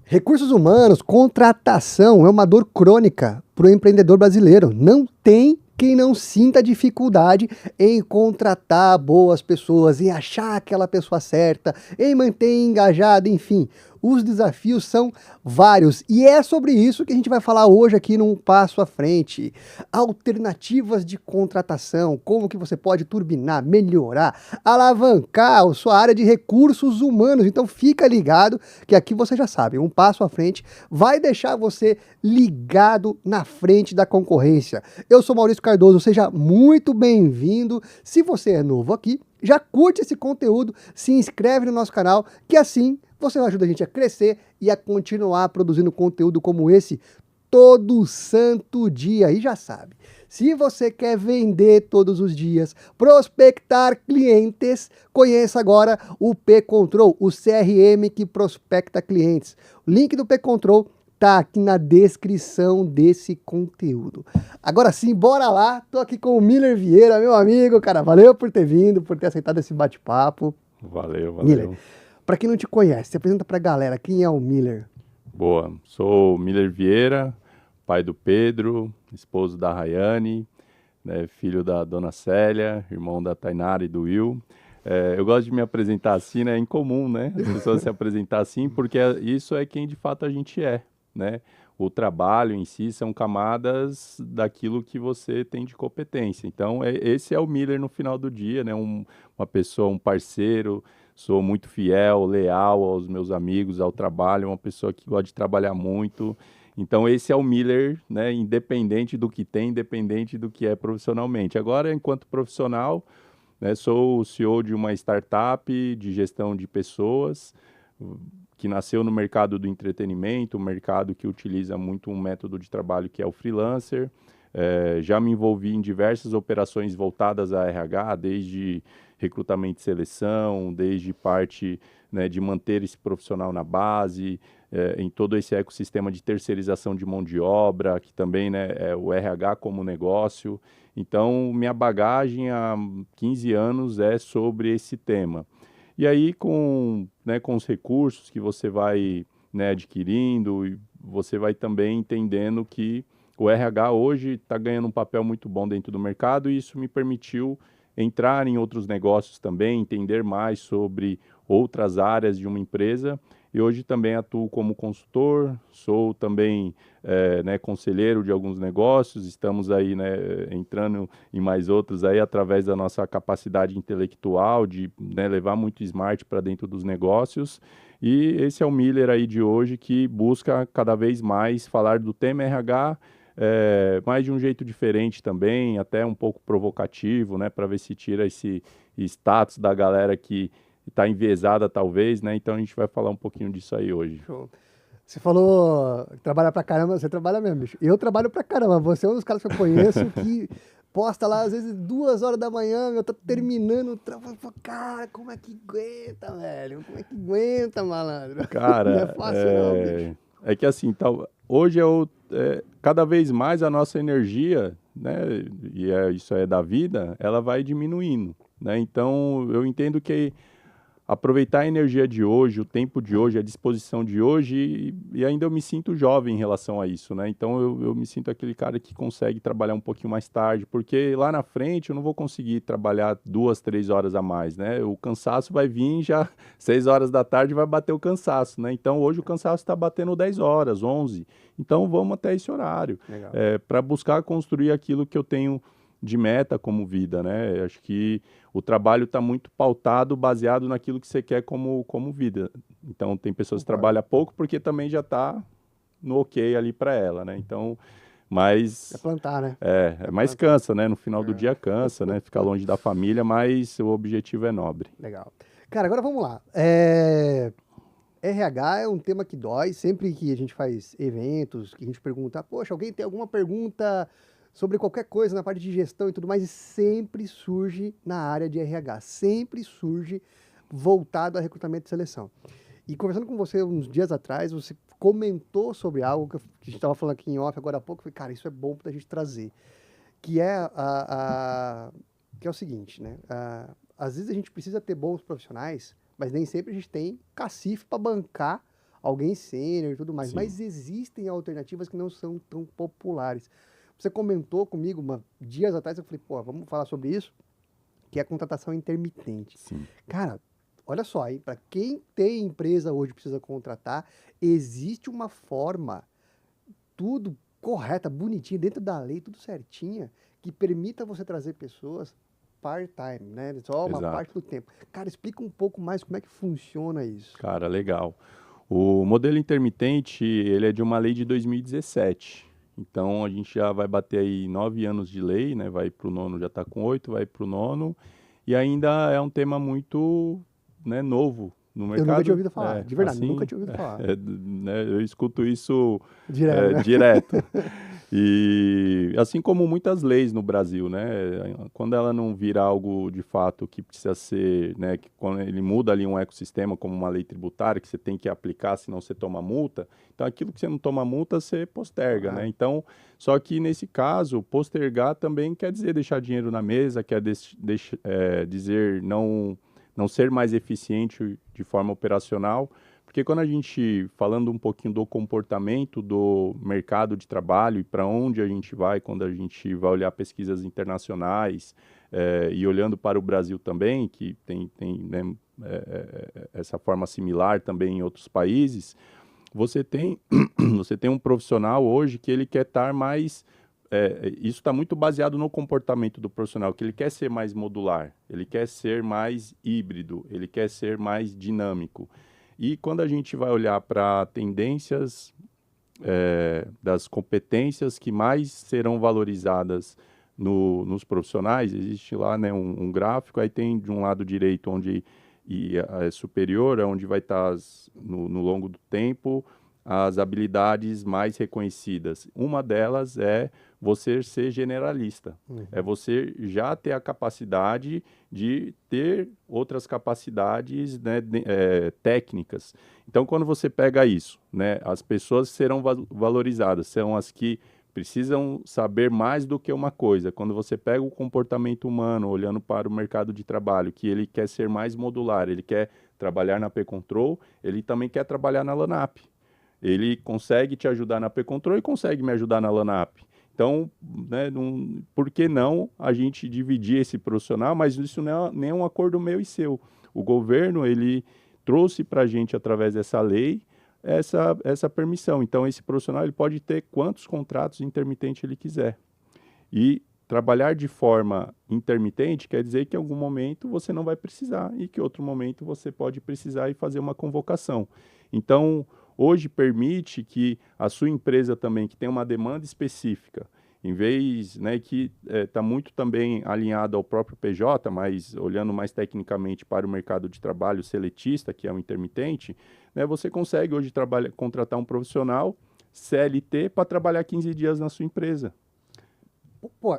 Recursos humanos, contratação é uma dor crônica para o empreendedor brasileiro. Não tem quem não sinta dificuldade em contratar boas pessoas, em achar aquela pessoa certa, em manter engajado, enfim. Os desafios são vários e é sobre isso que a gente vai falar hoje aqui num Passo à Frente. Alternativas de contratação, como que você pode turbinar, melhorar, alavancar a sua área de recursos humanos. Então fica ligado que aqui você já sabe, um passo à frente vai deixar você ligado na frente da concorrência. Eu sou Maurício Cardoso, seja muito bem-vindo. Se você é novo aqui, já curte esse conteúdo, se inscreve no nosso canal, que assim você ajuda a gente a crescer e a continuar produzindo conteúdo como esse todo santo dia. E já sabe, se você quer vender todos os dias, prospectar clientes, conheça agora o P-Control, o CRM que prospecta clientes. O link do P-Control tá aqui na descrição desse conteúdo. Agora sim, bora lá. Tô aqui com o Miller Vieira, meu amigo, cara. Valeu por ter vindo, por ter aceitado esse bate-papo. Valeu, Miller, valeu. para quem não te conhece, se apresenta pra galera, quem é o Miller? Boa. Sou o Miller Vieira, pai do Pedro, esposo da Rayane, né, filho da dona Célia, irmão da Tainara e do Will. Eu gosto de me apresentar assim, né? É incomum, né? As pessoas se apresentar assim, porque isso é quem de fato a gente é, né? O trabalho em si são camadas daquilo que você tem de competência. Então, esse é o Miller no final do dia, né? Uma pessoa, um parceiro. Sou muito fiel, leal aos meus amigos, ao trabalho, uma pessoa que gosta de trabalhar muito. Então, esse é o Miller, né? Independente do que tem, independente do que é profissionalmente. Agora, enquanto profissional, né, sou o CEO de uma startup de gestão de pessoas que nasceu no mercado do entretenimento, um mercado que utiliza muito um método de trabalho que é o freelancer. Já me envolvi em diversas operações voltadas a RH, desde recrutamento e seleção, desde parte, né, de manter esse profissional na base, em todo esse ecossistema de terceirização de mão de obra, que também, né, é o RH como negócio. Então, minha bagagem há 15 anos é sobre esse tema. E aí, né, com os recursos que você vai, né, adquirindo, e você vai também entendendo que o RH hoje está ganhando um papel muito bom dentro do mercado e isso me permitiu entrar em outros negócios também, entender mais sobre outras áreas de uma empresa. E hoje também atuo como consultor, sou também né, conselheiro de alguns negócios, estamos aí, né, entrando em mais outros aí através da nossa capacidade intelectual de, né, levar muito smart para dentro dos negócios. E esse é o Miller aí de hoje que busca cada vez mais falar do tema RH, mas de um jeito diferente também, até um pouco provocativo, né, para ver se tira esse status da galera que está enviesada talvez, né? Então a gente vai falar um pouquinho disso aí hoje. Show. Você falou que trabalha pra caramba, você trabalha mesmo, bicho. Eu trabalho pra caramba. Você é um dos caras que eu conheço que posta lá, às vezes, 2 horas da manhã, eu tô terminando o trabalho. Cara, como é que aguenta, velho? Como é que aguenta, malandro? Não é Cara, fácil não, bicho. é que assim, hoje cada vez mais a nossa energia, né, isso é da vida, ela vai diminuindo, né? Então eu entendo que aproveitar a energia de hoje, o tempo de hoje, a disposição de hoje, e ainda eu me sinto jovem em relação a isso, né? Então eu me sinto aquele cara que consegue trabalhar um pouquinho mais tarde, porque lá na frente eu não vou conseguir trabalhar 2, 3 horas a mais, né? O cansaço vai vir já 6 horas da tarde vai bater o cansaço, né? Então hoje o cansaço está batendo 10 horas, 11. Então vamos até esse horário, Legal. para buscar construir aquilo que eu tenho de meta como vida, né? Acho que o trabalho está muito pautado, baseado naquilo que você quer como vida. Então, tem pessoas que Concordo. trabalham pouco porque também já está no ok ali para ela, né? Então, É mas plantar, né? É mas plantar. cansa, né? No final do dia cansa, né? Ficar longe da família, mas o objetivo é nobre. Legal. Cara, agora vamos lá. RH é um tema que dói. Sempre que a gente faz eventos, que a gente pergunta, poxa, alguém tem alguma pergunta sobre qualquer coisa na parte de gestão e tudo mais, e sempre surge na área de RH, sempre surge voltado a recrutamento e seleção. E conversando com você uns dias atrás, você comentou sobre algo que a gente estava falando aqui em off agora há pouco, eu falei, cara, isso é bom para a gente trazer, que é que é o seguinte, né? Às vezes a gente precisa ter bons profissionais, mas nem sempre a gente tem cacife para bancar alguém sênior e tudo mais. Sim. Mas existem alternativas que não são tão populares. Você comentou comigo dias atrás, eu falei, pô, vamos falar sobre isso, que é a contratação intermitente. Sim. Cara, olha só, aí, para quem tem empresa hoje precisa contratar, existe uma forma, tudo correta, bonitinha, dentro da lei, tudo certinha, que permita você trazer pessoas part-time, né? Só uma Exato. parte do tempo. Cara, explica um pouco mais como é que funciona isso. Cara, legal. O modelo intermitente, ele é de uma lei de 2017. Então, a gente já vai bater aí 9 anos de lei, né? Vai para o nono, já está com 8, vai para o nono. E ainda é um tema muito, né, novo no Eu nunca tinha mercado. ouvido falar, de verdade, nunca tinha ouvido falar. Né, eu escuto isso Direto, né? direto. E assim como muitas leis no Brasil, né? Quando ela não vira algo de fato que precisa ser, né? Que quando ele muda ali um ecossistema, como uma lei tributária, que você tem que aplicar, senão você toma multa. Então, aquilo que você não toma multa, você posterga, né? Então, só que nesse caso, postergar também quer dizer deixar dinheiro na mesa, quer dizer não ser mais eficiente de forma operacional. Porque quando a gente, falando um pouquinho do comportamento do mercado de trabalho e para onde a gente vai, quando a gente vai olhar pesquisas internacionais e olhando para o Brasil também, que tem né, essa forma similar também em outros países, você tem um profissional hoje que ele quer estar mais... isso está muito baseado no comportamento do profissional, que ele quer ser mais modular, ele quer ser mais híbrido, ele quer ser mais dinâmico. E quando a gente vai olhar para tendências das competências que mais serão valorizadas nos profissionais, existe lá, né, um gráfico, aí tem de um lado direito onde é superior, onde vai estar no longo do tempo as habilidades mais reconhecidas. Uma delas é você ser generalista. É você já ter a capacidade de ter outras capacidades, né, técnicas. Então, quando você pega isso, né, as pessoas serão valorizadas, são as que precisam saber mais do que uma coisa. Quando você pega o comportamento humano, olhando para o mercado de trabalho, que ele quer ser mais modular, ele quer trabalhar na P-Control, ele também quer trabalhar na LANAP. Ele consegue te ajudar na P-Control e consegue me ajudar na LANAP. Então, né, por que não a gente dividir esse profissional? Mas isso não é nem um acordo meu e seu. O governo, ele trouxe para a gente, através dessa lei, essa permissão. Então, esse profissional ele pode ter quantos contratos intermitentes ele quiser. E trabalhar de forma intermitente quer dizer que em algum momento você não vai precisar e que em outro momento você pode precisar e fazer uma convocação. Então, hoje permite que a sua empresa também, que tem uma demanda específica, em vez, né, que está muito também alinhado ao próprio PJ, mas olhando mais tecnicamente para o mercado de trabalho seletista, que é o intermitente, né, você consegue hoje contratar um profissional CLT para trabalhar 15 dias na sua empresa. Pô,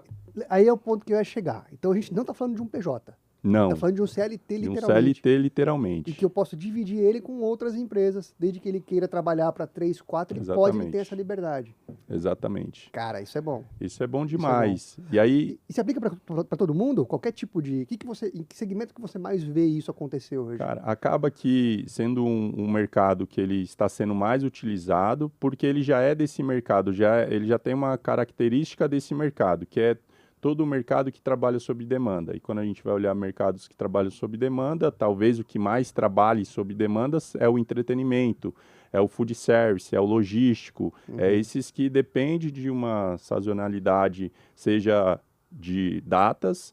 aí é o ponto que eu ia chegar. Então a gente não está falando de um PJ. Não. Está falando de um CLT, De um literalmente. CLT, literalmente. E que eu posso dividir ele com outras empresas, desde que ele queira trabalhar para 3, 4, ele pode ter essa liberdade. Exatamente. Cara, isso é bom. Isso é bom demais. E aí... E se aplica para todo mundo? Qualquer tipo de... em que segmento que você mais vê isso acontecer hoje? Cara, acaba que sendo um mercado que ele está sendo mais utilizado, porque ele já é desse mercado, ele já tem uma característica desse mercado, que é todo o mercado que trabalha sob demanda. E quando a gente vai olhar mercados que trabalham sob demanda, talvez o que mais trabalhe sob demanda é o entretenimento, é o food service, é o logístico, é esses que dependem de uma sazonalidade, seja de datas,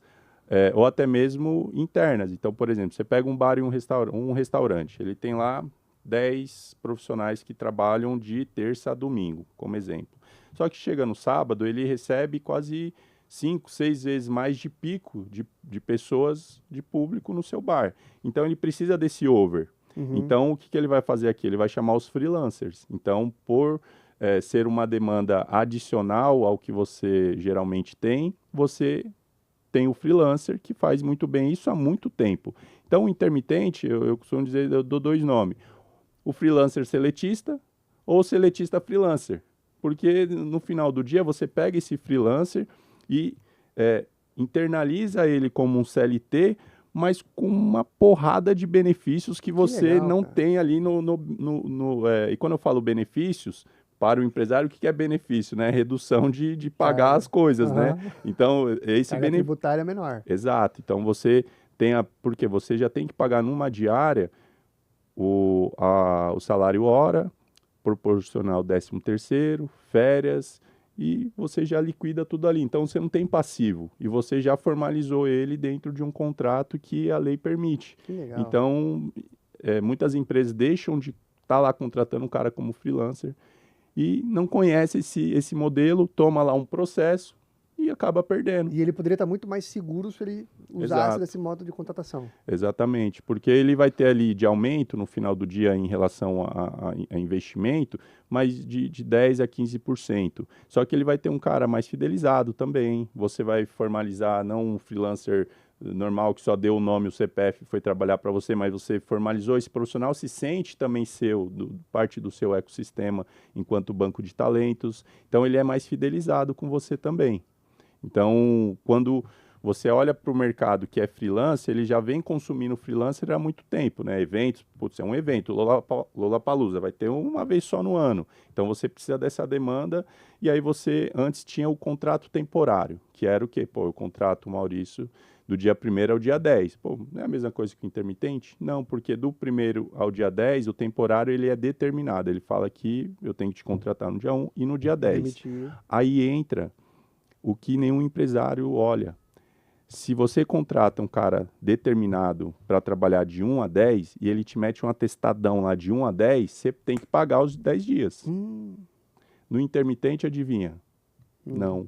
ou até mesmo internas. Então, por exemplo, você pega um bar e um restaurante, ele tem lá 10 profissionais que trabalham de terça a domingo, como exemplo. Só que chega no sábado, ele recebe quase 5, 6 vezes mais de pico de pessoas, de público no seu bar. Então, ele precisa desse over. Então, o que ele vai fazer aqui? Ele vai chamar os freelancers. Então, por ser uma demanda adicional ao que você geralmente tem, você tem o freelancer que faz muito bem isso há muito tempo. Então, o intermitente, eu costumo dizer, eu dou 2 nomes. O freelancer seletista ou seletista freelancer. Porque no final do dia você pega esse freelancer e internaliza ele como um CLT, mas com uma porrada de benefícios que você legal, não cara. tem ali e quando eu falo benefícios, para o empresário, o que que é benefício, né? Redução de pagar as coisas, né? Aham. Então, esse Carga benefício... tributária é menor. Exato. Então, porque você já tem que pagar numa diária o salário hora, proporcional 13º, férias, e você já liquida tudo ali. Então, você não tem passivo, e você já formalizou ele dentro de um contrato que a lei permite. Que legal. Então, muitas empresas deixam de estar lá contratando um cara como freelancer e não conhece esse modelo, toma lá um processo e acaba perdendo. E ele poderia estar muito mais seguro se ele usasse Exato. desse modo de contratação. Exatamente, porque ele vai ter ali de aumento no final do dia em relação a investimento, mas de 10 a 15%. Só que ele vai ter um cara mais fidelizado também. Você vai formalizar, não um freelancer normal que só deu o nome, o CPF foi trabalhar para você, mas você formalizou esse profissional, se sente também parte do seu ecossistema enquanto banco de talentos. Então ele é mais fidelizado com você também. Então, quando você olha para o mercado que é freelancer, ele já vem consumindo freelancer há muito tempo, né? Eventos, putz, é um evento, Lollapalooza, vai ter uma vez só no ano. Então, você precisa dessa demanda. E aí você, antes, tinha o contrato temporário, que era o quê? Pô, eu contrato o Maurício do dia 1º ao dia 10. Pô, não é a mesma coisa que o intermitente? Não, porque do 1º ao dia 10, o temporário ele é determinado. Ele fala que eu tenho que te contratar no dia 1 e no dia 10. Demitir. Aí entra o que nenhum empresário olha. Se você contrata um cara determinado para trabalhar de 1 a 10 e ele te mete um atestadão lá de 1 a 10, você tem que pagar os 10 dias. No intermitente, adivinha? Não.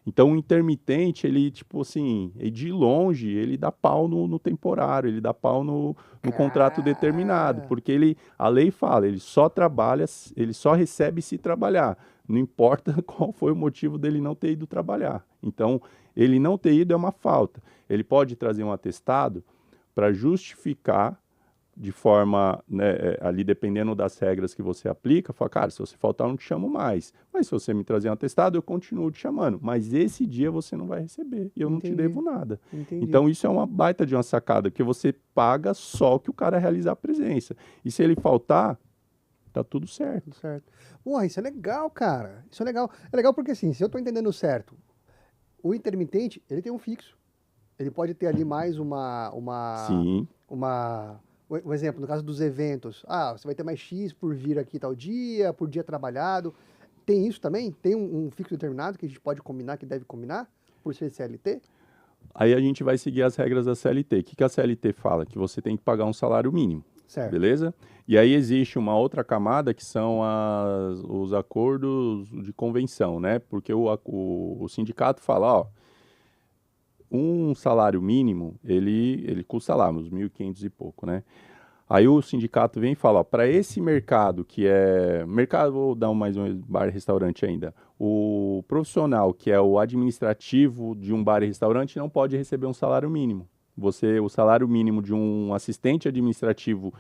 Então, o intermitente, ele, tipo assim, de longe, ele dá pau no temporário, ele dá pau no contrato determinado, Cara. porque a lei fala, ele só trabalha, ele só recebe se trabalhar. Não importa qual foi o motivo dele não ter ido trabalhar. Então, ele não ter ido é uma falta. Ele pode trazer um atestado para justificar de forma, né, ali dependendo das regras que você aplica, fala, cara, se você faltar eu não te chamo mais, mas se você me trazer um atestado eu continuo te chamando, mas esse dia você não vai receber e eu não te Entendi. devo nada. Entendi. Então isso é uma baita de uma sacada, porque você paga só que o cara realizar a presença, e se ele faltar, tá tudo certo. Tudo certo. Pô, isso é legal, cara. Isso é legal. É legal porque, assim, se eu tô entendendo certo, o intermitente, ele tem um fixo. Ele pode ter ali mais Sim, um exemplo, no caso dos eventos. Ah, você vai ter mais X por vir aqui tal dia, por dia trabalhado. Tem isso também? Tem um fixo determinado que a gente pode combinar, que deve combinar, por ser CLT? aí a gente vai seguir as regras da CLT. O que que a CLT fala? Que você tem que pagar um salário mínimo. Certo. Beleza? E aí existe uma outra camada que são os acordos de convenção, né? Porque o sindicato fala, ó, um salário mínimo, ele custa lá uns 1.500 e pouco, né? Aí o sindicato vem e fala, para esse mercado que é... Mercado, vou dar mais um bar e restaurante ainda. O profissional que é o administrativo de um bar e restaurante não pode receber um salário mínimo. O salário mínimo de um assistente administrativo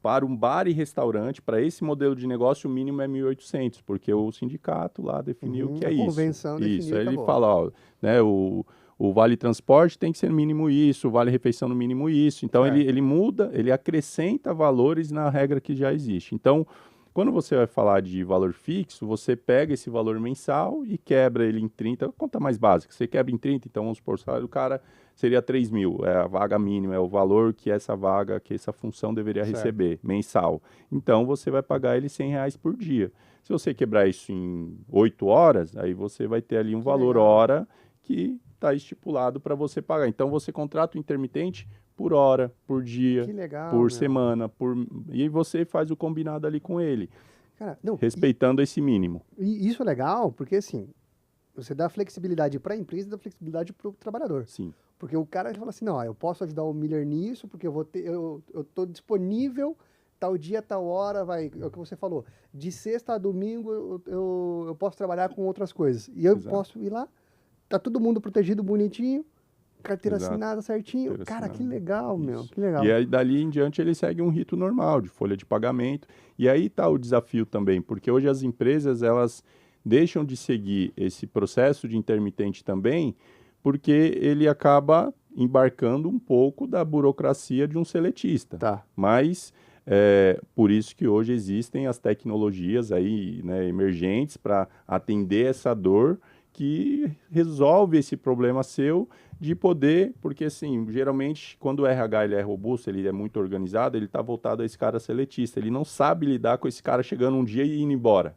para um bar e restaurante, para esse modelo de negócio, o mínimo é 1.800, porque o sindicato lá definiu que é A isso. convenção definiu Isso, e aí ele acabou. fala, ó, né, o vale transporte tem que ser no mínimo isso, o vale refeição no mínimo isso. Então Certo. ele muda, ele acrescenta valores na regra que já existe. Então, quando você vai falar de valor fixo, você pega esse valor mensal e quebra ele em 30, conta mais básica, você quebra em 30, então vamos supor, o salário do cara seria 3.000, é a vaga mínima, é o valor que essa vaga, que essa função deveria Certo. receber, mensal. Então, você vai pagar ele R$ 100 por dia. Se você quebrar isso em 8 horas, aí você vai ter ali um valor legal. hora que está estipulado para você pagar. Então, você contrata o intermitente por hora, por dia, Que legal, por meu. semana, e você faz o combinado ali com ele, Cara, não, respeitando esse mínimo. e isso é legal porque, assim, você dá flexibilidade para a empresa e dá flexibilidade para o trabalhador. Sim, Porque o cara ele fala assim, não, ó, eu posso ajudar o Miller nisso, porque eu tô disponível tal dia, tal hora, vai, é o que você falou. De sexta a domingo eu posso trabalhar com outras coisas. E eu Exato. posso ir lá, tá todo mundo protegido, bonitinho, carteira Exato. assinada certinho. Carteira Cara, que assinada. legal, meu, Isso. que legal. E aí, dali em diante, ele segue um rito normal de folha de pagamento. E aí está o desafio também, porque hoje as empresas, elas deixam de seguir esse processo de intermitente também, porque ele acaba embarcando um pouco da burocracia de um seletista. Tá. Mas por isso que hoje existem as tecnologias aí, né, emergentes para atender essa dor que resolve esse problema seu de poder, porque assim, geralmente quando o RH ele é robusto, ele é muito organizado, ele está voltado a esse cara seletista, ele não sabe lidar com esse cara chegando um dia e indo embora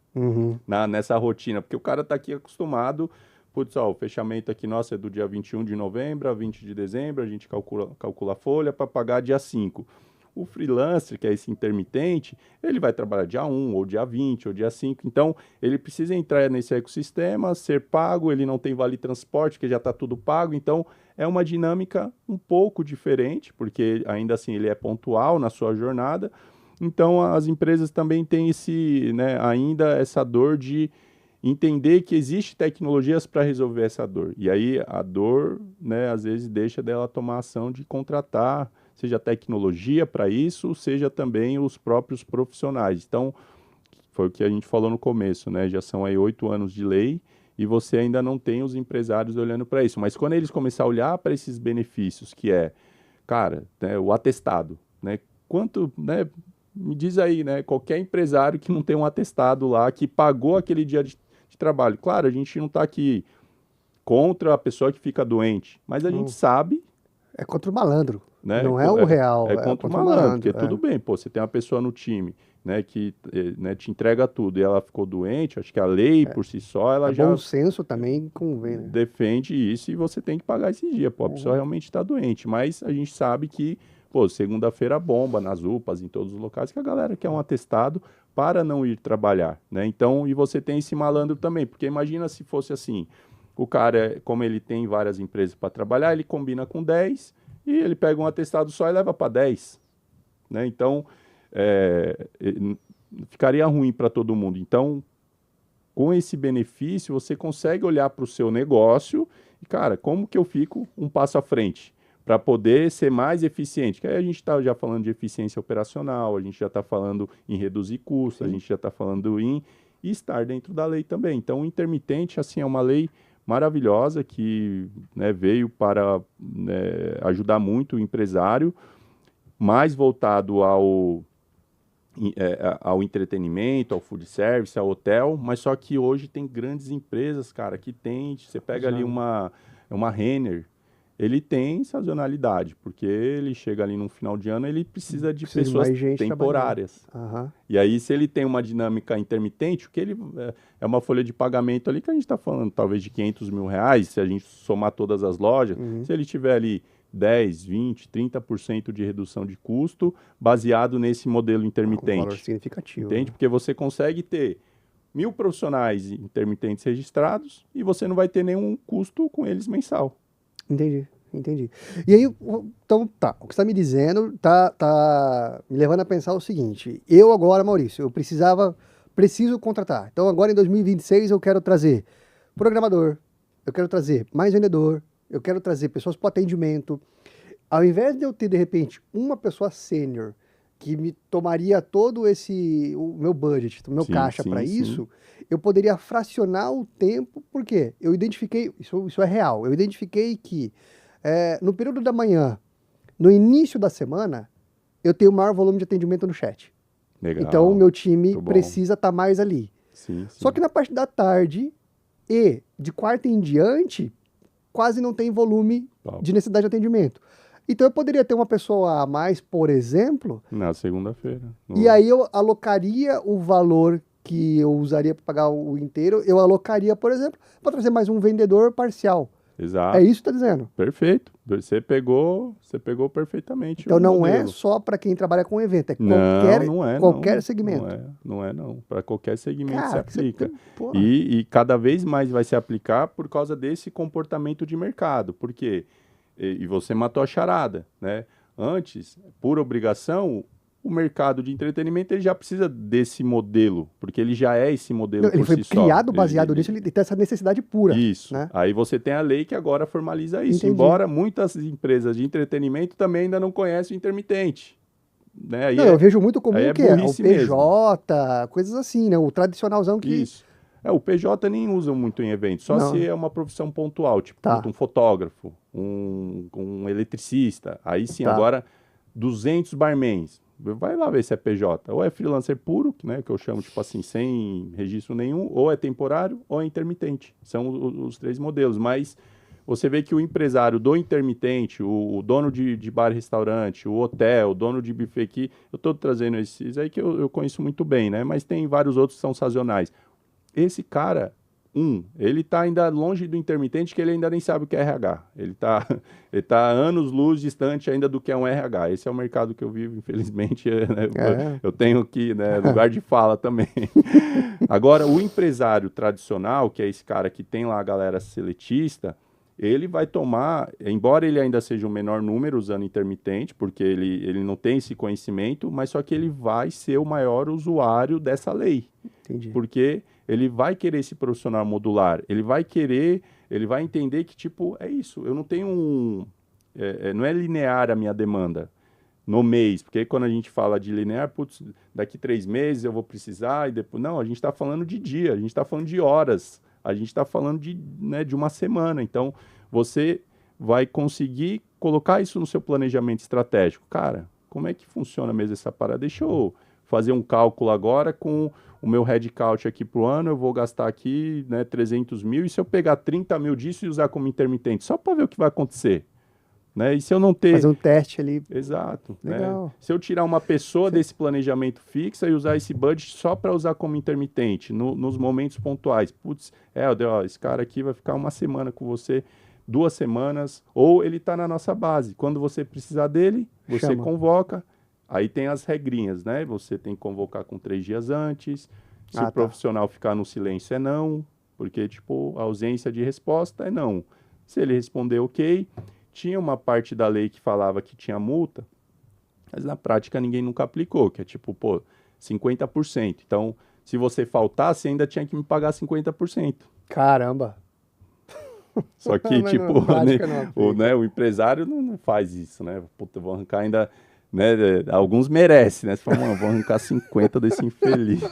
nessa rotina, porque o cara está aqui acostumado, putz, ó, o fechamento aqui nosso é do dia 21 de novembro a 20 de dezembro, a gente calcula a folha para pagar dia 5. O freelancer, que é esse intermitente, ele vai trabalhar dia 1, ou dia 20, ou dia 5. Então, ele precisa entrar nesse ecossistema, ser pago, ele não tem vale transporte, que já está tudo pago. Então, é uma dinâmica um pouco diferente, porque ainda assim ele é pontual na sua jornada. Então, as empresas também têm ainda essa dor de entender que existe tecnologias para resolver essa dor. E aí, a dor, né, às vezes, deixa dela tomar ação de contratar, seja tecnologia para isso, seja também os próprios profissionais. Então, foi o que a gente falou no começo, né? Já são aí 8 anos de lei e você ainda não tem os empresários olhando para isso. Mas quando eles começarem a olhar para esses benefícios, que é, cara, né, o atestado, né? Quanto, né? Me diz aí, né? Qualquer empresário que não tem um atestado lá, que pagou aquele dia de trabalho. Claro, a gente não está aqui contra a pessoa que fica doente, mas a gente sabe... É contra o malandro. Né? Não é o real. É contra o malandro, porque tudo bem, pô, você tem uma pessoa no time, né, que né, te entrega tudo e ela ficou doente, acho que a lei por si só, ela já... bom senso também convém, né? Defende isso e você tem que pagar esse dia, pô, a pessoa realmente está doente, mas a gente sabe que, pô, segunda-feira bomba nas UPAs, em todos os locais, que a galera quer um atestado para não ir trabalhar, né? Então, e você tem esse malandro também, porque imagina se fosse assim, o cara, como ele tem várias empresas para trabalhar, ele combina com 10 e ele pega um atestado só e leva para 10. Né? Então, ficaria ruim para todo mundo. Então, com esse benefício, você consegue olhar para o seu negócio e, cara, como que eu fico um passo à frente para poder ser mais eficiente? Que aí a gente está já falando de eficiência operacional, a gente já está falando em reduzir custos, a gente já está falando em estar dentro da lei também. Então, o intermitente, assim, é uma lei maravilhosa que, né, veio para, né, ajudar muito o empresário, mais voltado ao entretenimento, ao food service, ao hotel, mas só que hoje tem grandes empresas, cara, que tem, você pega ali uma Renner, ele tem sazonalidade, porque ele chega ali no final de ano, ele precisa de pessoas temporárias. E aí, se ele tem uma dinâmica intermitente, o que ele é uma folha de pagamento ali que a gente está falando, talvez de R$500 mil, se a gente somar todas as lojas, se ele tiver ali 10, 20, 30% de redução de custo, baseado nesse modelo intermitente. Um valor significativo. Entende? Porque você consegue ter 1.000 profissionais intermitentes registrados e você não vai ter nenhum custo com eles mensal. Entendi. E aí, então, tá, o que você está me dizendo tá me levando a pensar o seguinte, eu agora, Maurício, preciso contratar. Então agora em 2026 eu quero trazer programador, eu quero trazer mais vendedor, eu quero trazer pessoas para atendimento. Ao invés de eu ter, de repente, uma pessoa sênior que me tomaria todo o meu budget, o meu caixa para isso, eu poderia fracionar o tempo, porque eu identifiquei, isso é real, eu identifiquei que no período da manhã, no início da semana, eu tenho o maior volume de atendimento no chat. Legal. Então, o meu time precisa estar mais ali. Sim. Só que na parte da tarde e de quarta em diante, quase não tem volume de necessidade de atendimento. Então, eu poderia ter uma pessoa a mais, por exemplo... Na segunda-feira. E aí eu alocaria o valor que eu usaria para pagar o inteiro, eu alocaria, por exemplo, para trazer mais um vendedor parcial. Exato. É isso que está dizendo? Perfeito. Você pegou perfeitamente. Então não é só para quem trabalha com evento, é qualquer segmento. Não é. Para qualquer segmento se aplica. Tem... E cada vez mais vai se aplicar por causa desse comportamento de mercado. Por quê? E você matou a charada, né? Antes, por obrigação, o mercado de entretenimento ele já precisa desse modelo, porque ele já é esse modelo por si só. Ele foi criado baseado nisso, ele tem essa necessidade pura. Isso. Né? Aí você tem a lei que agora formaliza isso. Entendi. Embora muitas empresas de entretenimento também ainda não conhecem o intermitente. Né? Eu vejo muito comum que é o PJ, mesmo. coisas assim, né? O tradicionalzão que... Isso. O PJ nem usa muito em eventos, só Não. se é uma profissão pontual, tipo Tá. um fotógrafo, um eletricista. Aí sim, Tá. agora 200 barmans. Vai lá ver se é PJ. Ou é freelancer puro, né, que eu chamo tipo assim, sem registro nenhum, ou é temporário, ou é intermitente. São os três modelos, mas você vê que o empresário do intermitente, o dono de bar e restaurante, o hotel, o dono de buffet aqui, eu estou trazendo esses aí que eu conheço muito bem, né? Mas tem vários outros que são sazonais. Esse cara, ele está ainda longe do intermitente, que ele ainda nem sabe o que é RH. Ele tá anos-luz distante ainda do que é um RH. Esse é o mercado que eu vivo, infelizmente. Né? Eu tenho aqui, né, lugar de fala também. Agora, o empresário tradicional, que é esse cara que tem lá a galera seletista, ele vai tomar, embora ele ainda seja o menor número usando intermitente, porque ele não tem esse conhecimento, mas só que ele vai ser o maior usuário dessa lei. Entendi. Porque ele vai querer esse profissional modular, ele vai entender que, tipo, é isso, eu não tenho não é linear a minha demanda no mês, porque quando a gente fala de linear, putz, daqui 3 meses eu vou precisar, e depois, não, a gente está falando de dia, a gente está falando de horas, a gente está falando de uma semana, então você vai conseguir colocar isso no seu planejamento estratégico. Cara, como é que funciona mesmo essa parada? Deixa eu fazer um cálculo agora com o meu headcount aqui para o ano, eu vou gastar aqui 300 mil, e se eu pegar 30 mil disso e usar como intermitente, só para ver o que vai acontecer. Né? E se eu não ter... Fazer um teste ali. Exato. Legal. Né? Se eu tirar uma pessoa desse planejamento fixo e usar esse budget só para usar como intermitente, nos momentos pontuais. Putz, esse cara aqui vai ficar uma semana com você, 2 semanas, ou ele está na nossa base. Quando você precisar dele, você convoca. Aí tem as regrinhas, né? Você tem que convocar com 3 dias antes. Se o profissional ficar no silêncio, é não. Porque, tipo, a ausência de resposta é não. Se ele responder ok... Tinha uma parte da lei que falava que tinha multa, mas na prática ninguém nunca aplicou, que é tipo, 50%. Então, se você faltasse, ainda tinha que me pagar 50%. Caramba! Só que, tipo, o empresário não faz isso, né? Puta, eu vou arrancar ainda... Né, alguns merecem, né? Você fala, mano, vou arrancar 50 desse infeliz.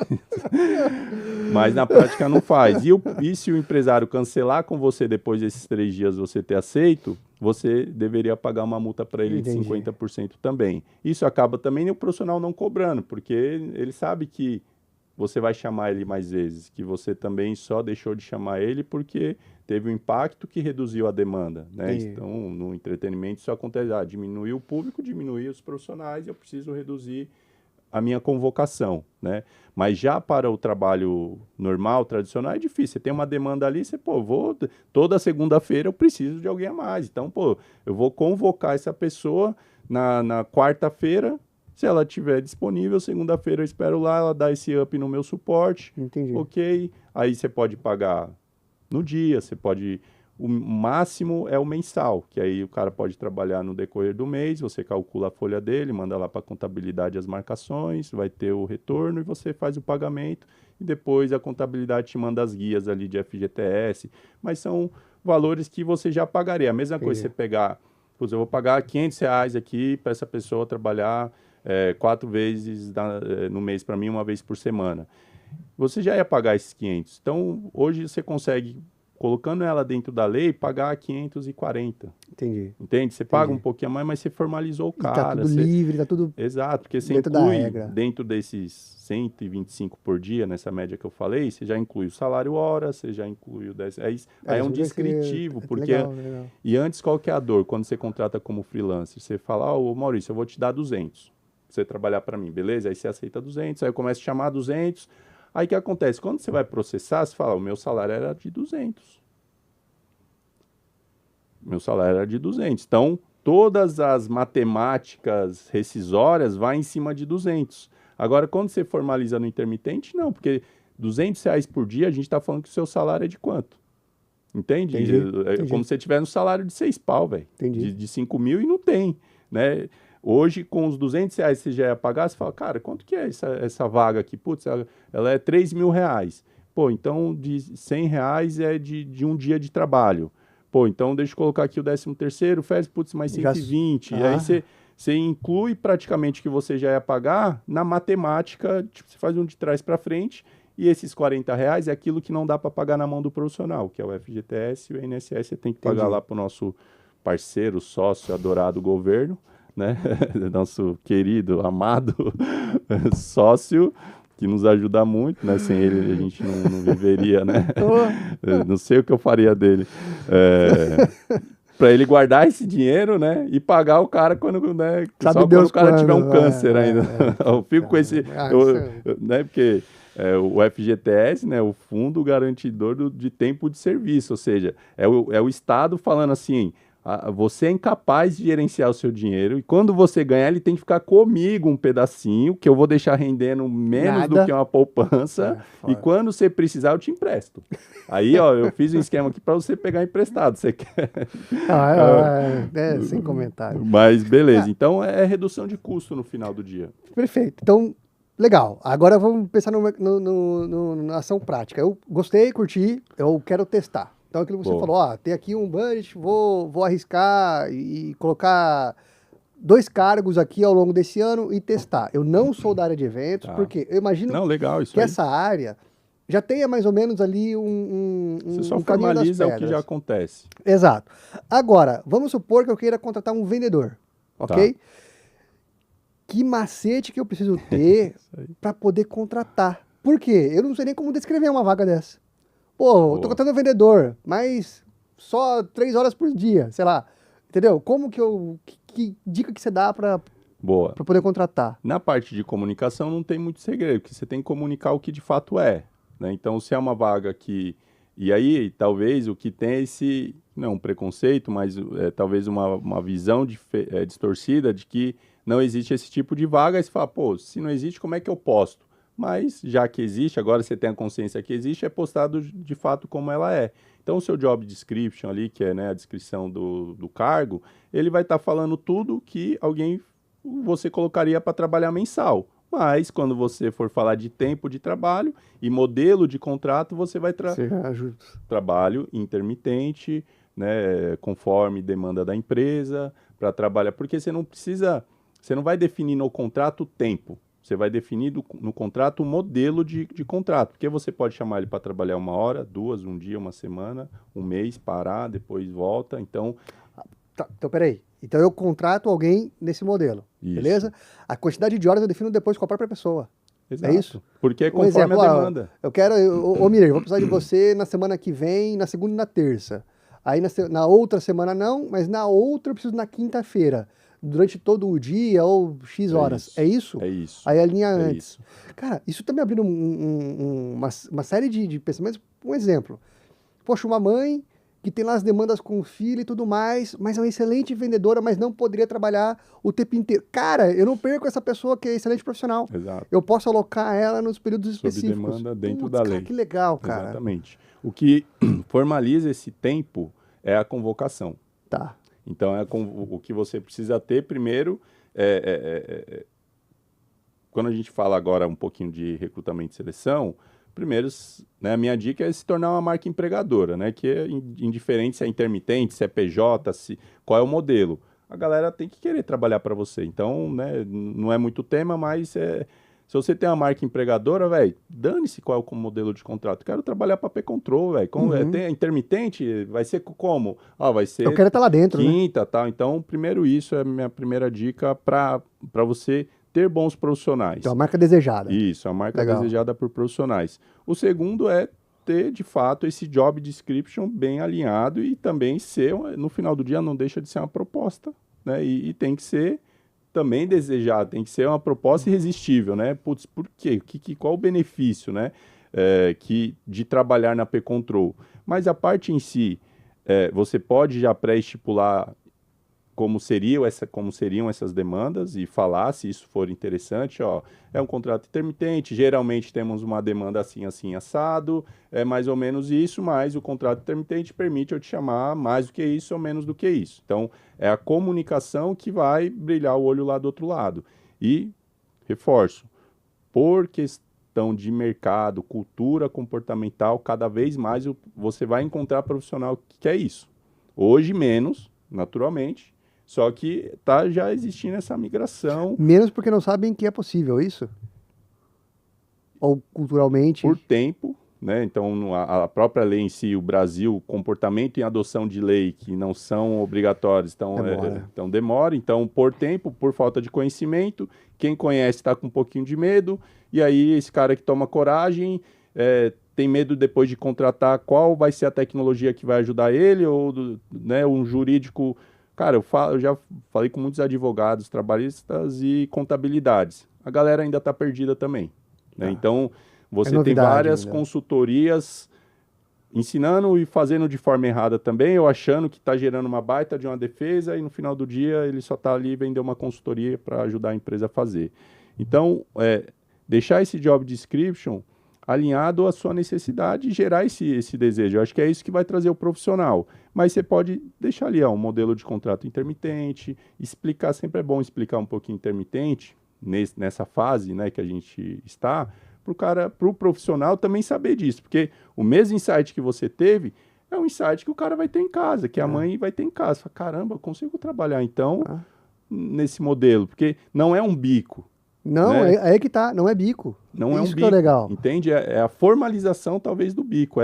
Mas na prática não faz. E se o empresário cancelar com você depois desses 3 dias você ter aceito, você deveria pagar uma multa para ele de 50% também. Isso acaba também o profissional não cobrando, porque ele sabe que você vai chamar ele mais vezes, que você também só deixou de chamar ele porque teve um impacto que reduziu a demanda, né? Então, no entretenimento isso acontece, diminuiu o público, diminuiu os profissionais, eu preciso reduzir a minha convocação, né? Mas já para o trabalho normal, tradicional, é difícil. Você tem uma demanda ali, você, toda segunda-feira eu preciso de alguém a mais. Então, eu vou convocar essa pessoa na quarta-feira. Se ela estiver disponível, segunda-feira eu espero lá, ela dá esse up no meu suporte. Entendi. Ok. Aí você pode pagar no dia, você pode... O máximo é o mensal, que aí o cara pode trabalhar no decorrer do mês, você calcula a folha dele, manda lá para a contabilidade as marcações, vai ter o retorno e você faz o pagamento. E depois a contabilidade te manda as guias ali de FGTS. Mas são valores que você já pagaria. A mesma coisa você pegar... eu vou pagar R$500 aqui para essa pessoa trabalhar 4 vezes no mês para mim, 1 vez por semana. Você já ia pagar esses 500. Então, hoje você consegue, colocando ela dentro da lei, pagar 540. Entendi. Entende? Você paga um pouquinho a mais, mas você formalizou o cara. Tá tudo livre, tá tudo... Exato, porque você dentro da inclui, regra. dentro desses 125 por dia, nessa média que eu falei, você já inclui o salário hora, você já inclui o 10... Aí é um descritivo, porque... Legal. E antes, qual que é a dor? Quando você contrata como freelancer, você fala, Maurício, eu vou te dar 200 pra você trabalhar para mim, beleza? Aí você aceita 200, aí eu começo a chamar 200. Aí o que acontece? Quando você vai processar, você fala, o meu salário era de 200. Meu salário era de 200. Então, todas as matemáticas rescisórias vão em cima de 200. Agora, quando você formaliza no intermitente, não, porque R$200 por dia, a gente está falando que o seu salário é de quanto? Entende? É como se você tivesse um salário de 6 pau, velho. De 5 mil e não tem, né? Hoje, com os R$200 que você já ia pagar, você fala, cara, quanto que é essa vaga aqui? Putz, ela é R$3.000. Pô, então de R$100 é de um dia de trabalho. Pô, então deixa eu colocar aqui o 13º, férias, putz, mais 120. E aí você inclui praticamente o que você já ia pagar na matemática, tipo, você faz um de trás para frente, e esses R$ 40 é aquilo que não dá para pagar na mão do profissional, que é o FGTS e o INSS, você tem que pagar lá para o nosso parceiro, sócio, adorado governo, né? Nosso querido, amado sócio, que nos ajuda muito, né? Sem ele a gente não viveria, né? Não sei o que eu faria dele. Para ele guardar esse dinheiro, né? E pagar o cara quando, né? Sabe só Deus quando o cara tiver um quando, câncer ainda. Eu fico com esse... isso né? Porque o FGTS, né? O Fundo Garantidor de Tempo de Serviço. Ou seja, é o Estado falando assim... você é incapaz de gerenciar o seu dinheiro e quando você ganhar, ele tem que ficar comigo um pedacinho, que eu vou deixar rendendo menos do que uma poupança, e quando você precisar, eu te empresto. Aí, ó, eu fiz um esquema aqui para você pegar emprestado. Você quer? Sem comentário. Mas beleza, então é redução de custo no final do dia. Perfeito. Então, legal. Agora vamos pensar na ação prática. Eu gostei, curti, eu quero testar. Então, aquilo que você falou, ó, tem aqui um budget, vou arriscar e colocar 2 cargos aqui ao longo desse ano e testar. Eu não sou da área de eventos, porque eu imagino que essa área já tenha mais ou menos ali você só formaliza o que já acontece. Exato. Agora, vamos supor que eu queira contratar um vendedor, ok? Que macete que eu preciso ter para poder contratar? Por quê? Eu não sei nem como descrever uma vaga dessa. Pô, eu tô contratando um vendedor, mas só 3 horas por dia, sei lá. Entendeu? Como que dica que você dá para poder contratar? Na parte de comunicação não tem muito segredo, porque você tem que comunicar o que de fato é, né? Então, se é uma vaga que... E aí, talvez, o que tem é esse... Não um preconceito, mas talvez uma visão distorcida de que não existe esse tipo de vaga. Aí você fala, pô, se não existe, como é que eu posto? Mas já que existe, agora você tem a consciência que existe, é postado de fato como ela é. Então o seu job description ali, que é, né, a descrição do cargo, ele vai estar falando tudo que você colocaria para trabalhar mensal. Mas quando você for falar de tempo de trabalho e modelo de contrato, você vai trabalho intermitente, né, conforme demanda da empresa, para trabalhar, porque você não vai definir no contrato o tempo. Você vai definir no contrato o modelo de contrato, porque você pode chamar ele para trabalhar 1 hora, 2, 1 dia, 1 semana, 1 mês, parar, depois volta, então... Então, peraí. Então, eu contrato alguém nesse modelo, beleza? A quantidade de horas eu defino depois com a própria pessoa. Exato. É isso? Porque é conforme a demanda. Eu quero... Ô, Miller, eu vou precisar de você na semana que vem, na segunda e na terça. Aí, na outra semana não, mas na outra eu preciso na quinta-feira. Durante todo o dia ou X horas. É isso? É isso. Aí a linha antes. Isso. Cara, isso tá me abrindo uma série de pensamentos. Um exemplo. Poxa, uma mãe que tem lá as demandas com o filho e tudo mais, mas é uma excelente vendedora, mas não poderia trabalhar o tempo inteiro. Cara, eu não perco essa pessoa que é excelente profissional. Exato. Eu posso alocar ela nos períodos específicos. Sob demanda dentro da lei. Cara, que legal, cara. Exatamente. O que formaliza esse tempo é a convocação. Tá. Então, o que você precisa ter primeiro, quando a gente fala agora um pouquinho de recrutamento e seleção, primeiro, né, a minha dica é se tornar uma marca empregadora, né, que é indiferente se é intermitente, se é PJ, qual é o modelo. A galera tem que querer trabalhar para você. Então, né, não é muito tema, mas se você tem uma marca empregadora, velho, dane-se qual é o modelo de contrato. Quero trabalhar para P-Control, velho. Tem intermitente, vai ser como? Vai ser... Eu quero estar lá dentro, quinta, tal. Então, primeiro isso é a minha primeira dica para você ter bons profissionais. Então, a marca desejada. Isso, a marca desejada por profissionais. O segundo é ter, de fato, esse job description bem alinhado e também ser, no final do dia, não deixa de ser uma proposta, né? E tem que ser também desejado, tem que ser uma proposta irresistível, né? Putz, por quê? Qual o benefício, né? De trabalhar na P-Control? Mas a parte em si, você pode já pré-estipular como seriam essas demandas e falar se isso for interessante, é um contrato intermitente, geralmente temos uma demanda assim, assim, assado, é mais ou menos isso, mas o contrato intermitente permite eu te chamar mais do que isso ou menos do que isso. Então, é a comunicação que vai brilhar o olho lá do outro lado. E, reforço, por questão de mercado, cultura comportamental, cada vez mais você vai encontrar profissional que quer isso. Hoje menos, naturalmente. Só que tá já existindo essa migração Menos porque não sabem que é possível, isso? Ou culturalmente? por tempo, né? Então, a própria lei em si, o Brasil, comportamento em adoção de lei que não são obrigatórios, então demora. Então, por tempo, por falta de conhecimento, quem conhece está com um pouquinho de medo, e aí esse cara que toma coragem tem medo depois de contratar qual vai ser a tecnologia que vai ajudar ele, ou né, um jurídico. Cara, eu já falei com muitos advogados, trabalhistas e contabilidades. A galera ainda está perdida também. Né? Então, você tem várias consultorias ensinando e fazendo de forma errada também, ou achando que está gerando uma baita de uma defesa e no final do dia ele só está ali vender uma consultoria para ajudar a empresa a fazer. Então, deixar esse job description alinhado à sua necessidade e gerar esse desejo. Eu acho que é isso que vai trazer o profissional. Mas você pode deixar ali um modelo de contrato intermitente, explicar, sempre é bom explicar um pouquinho intermitente, nessa fase, né, que a gente está, para o profissional também saber disso, porque o mesmo insight que você teve é um insight que o cara vai ter em casa, que a mãe vai ter em casa. Fala, caramba, eu consigo trabalhar então nesse modelo, porque não é um bico. Não, né? é que tá, não é bico. Não é um Isso bico, que é legal. entende? É a formalização, talvez, do bico.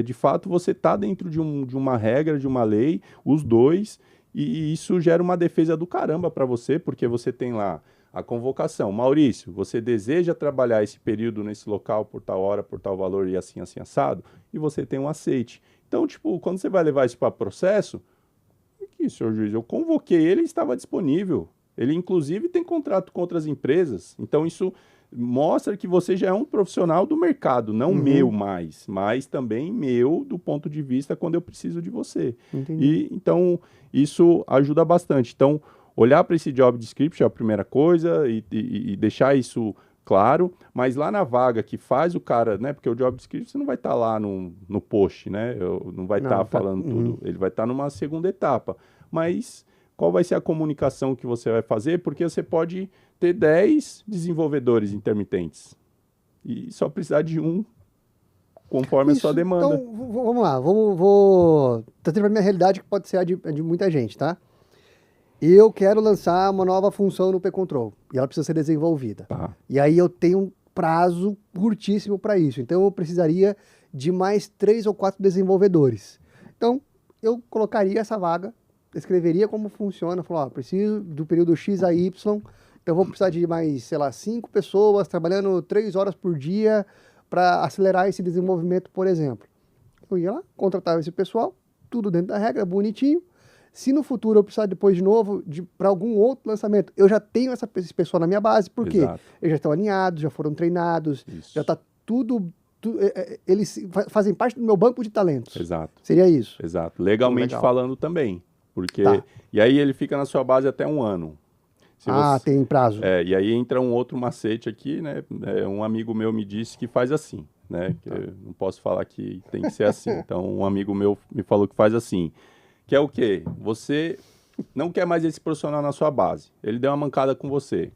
De fato, você está dentro de uma regra, de uma lei, os dois, e isso gera uma defesa do caramba para você, porque você tem lá a convocação. Maurício, você deseja trabalhar esse período nesse local por tal hora, por tal valor e assim, assim, assado? E você tem um aceite. Então, tipo, quando você vai levar isso para processo, aqui, senhor juiz, eu convoquei ele e estava disponível. Ele, inclusive, tem contrato com outras empresas. Então, isso mostra que você já é um profissional do mercado, não meu mais, mas também meu do ponto de vista quando eu preciso de você. Entendi. Então, isso ajuda bastante. Então, olhar para esse job description é a primeira coisa e deixar isso claro, mas lá na vaga que faz o cara, né? Porque o job description você não vai estar lá no post, né? Não vai estar falando tudo. Ele vai estar numa segunda etapa. Mas qual vai ser a comunicação que você vai fazer? Porque você pode ter 10 desenvolvedores intermitentes e só precisar de um conforme a sua demanda. Então, vamos lá. Vou trazer para a minha realidade que pode ser a de muita gente, tá? Eu quero lançar uma nova função no P-Control e ela precisa ser desenvolvida. Tá. E aí eu tenho um prazo curtíssimo para isso. Então eu precisaria de mais 3 ou 4 desenvolvedores. Então eu colocaria essa vaga, escreveria como funciona, falar, preciso do período X a Y, então eu vou precisar de mais, sei lá, 5 pessoas trabalhando 3 horas por dia para acelerar esse desenvolvimento, por exemplo. Eu ia lá, contratava esse pessoal, tudo dentro da regra, bonitinho. Se no futuro eu precisar depois de novo para algum outro lançamento, eu já tenho esse pessoal na minha base, porque eles já estão alinhados, já foram treinados, já está tudo eles fazem parte do meu banco de talentos. Exato. Seria isso. Exato. Legalmente falando também. Porque, e aí ele fica na sua base até 1 ano. Tem prazo. E aí entra um outro macete aqui, né? Um amigo meu me disse que faz assim, né? Que eu não posso falar que tem que ser assim. Então, um amigo meu me falou que faz assim. Que é o quê? Você não quer mais esse profissional na sua base. Ele deu uma mancada com você.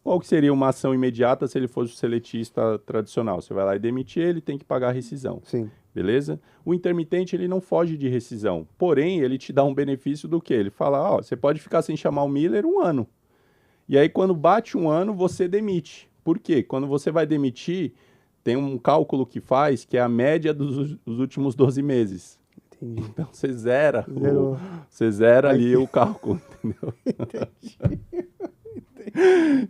Qual que seria uma ação imediata se ele fosse o seletista tradicional? Você vai lá e demitir ele, tem que pagar a rescisão. Sim. Beleza? O intermitente, ele não foge de rescisão. Porém, ele te dá um benefício do quê? Ele fala, você pode ficar sem chamar o Miller 1 ano. E aí, quando bate 1 ano, você demite. Por quê? Quando você vai demitir, tem um cálculo que faz, que é a média dos últimos 12 meses. Entendi. Então, você zera ali o cálculo, entendeu? Entendi.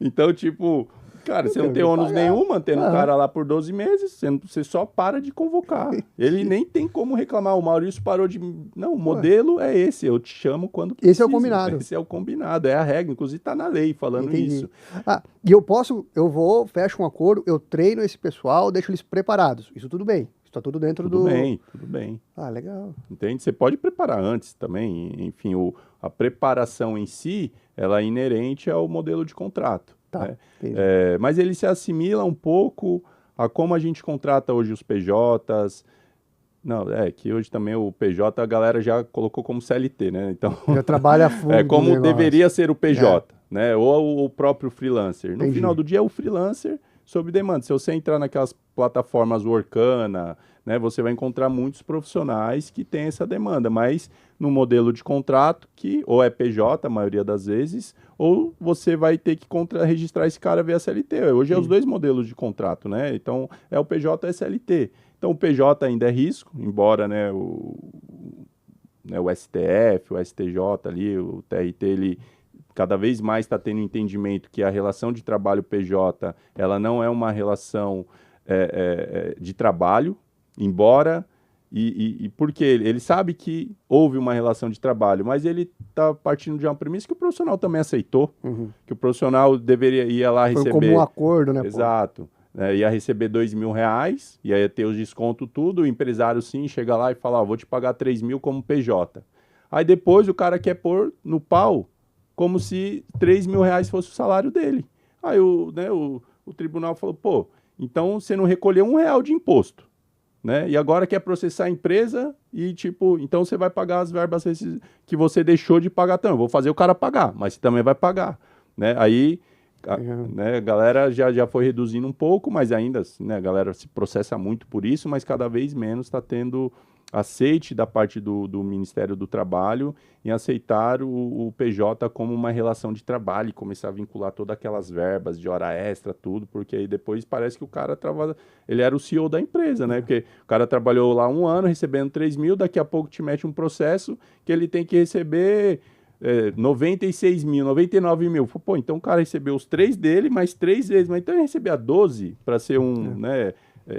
Então, tipo, cara, você não tem ônus nenhum mantendo o cara lá por 12 meses, você só para de convocar. Ele nem tem como reclamar. O Maurício parou de... Não, o modelo é esse, eu te chamo quando preciso. Esse é o combinado. Esse é o combinado, é a regra. Inclusive tá na lei falando isso. E eu vou, fecho um acordo, eu treino esse pessoal, deixo eles preparados. Isso tudo bem. Está tudo dentro do... Tudo bem. Legal. Entende? Você pode preparar antes também. Enfim, a preparação em si, ela é inerente ao modelo de contrato. Né? Mas ele se assimila um pouco a como a gente contrata hoje os PJs. Não, que hoje também o PJ a galera já colocou como CLT, né? Então, já trabalha a fundo. Como deveria ser o PJ, né? Ou o próprio freelancer. No final do dia é o freelancer, sob demanda. Se você entrar naquelas plataformas Workana, né, você vai encontrar muitos profissionais que têm essa demanda, mas no modelo de contrato que ou é PJ, a maioria das vezes, ou você vai ter que registrar esse cara via CLT. Hoje é os dois modelos de contrato, né? Então, é o PJ e SLT. Então, o PJ ainda é risco, embora, né, o STF, o STJ ali, o TRT, ele cada vez mais está tendo entendimento que a relação de trabalho PJ, ela não é uma relação de trabalho, embora, porque ele sabe que houve uma relação de trabalho, mas ele está partindo de uma premissa que o profissional também aceitou, que o profissional deveria ir lá receber... Foi como um acordo, né? Exato. Ia receber R$ 2.000, ia ter os descontos tudo, o empresário sim chega lá e fala, vou te pagar 3.000 como PJ. Aí depois o cara quer pôr no pau como se R$ 3.000 fosse o salário dele. Aí o tribunal falou, pô, então você não recolheu R$ 1 de imposto, né? E agora quer processar a empresa e, tipo, então você vai pagar as verbas que você deixou de pagar também. Eu vou fazer o cara pagar, mas você também vai pagar, né? Aí... né, a galera já foi reduzindo um pouco, mas ainda, né, a galera se processa muito por isso, mas cada vez menos está tendo aceite da parte do Ministério do Trabalho em aceitar o PJ como uma relação de trabalho e começar a vincular todas aquelas verbas de hora extra, tudo, porque aí depois parece que o cara ele era o CEO da empresa, né? Porque o cara trabalhou lá 1 ano recebendo 3.000, daqui a pouco te mete um processo que ele tem que receber... 96 mil, 99 mil. Pô, então o cara recebeu os 3 dele, mais 3 vezes. Mas então ele recebia 12 para ser né?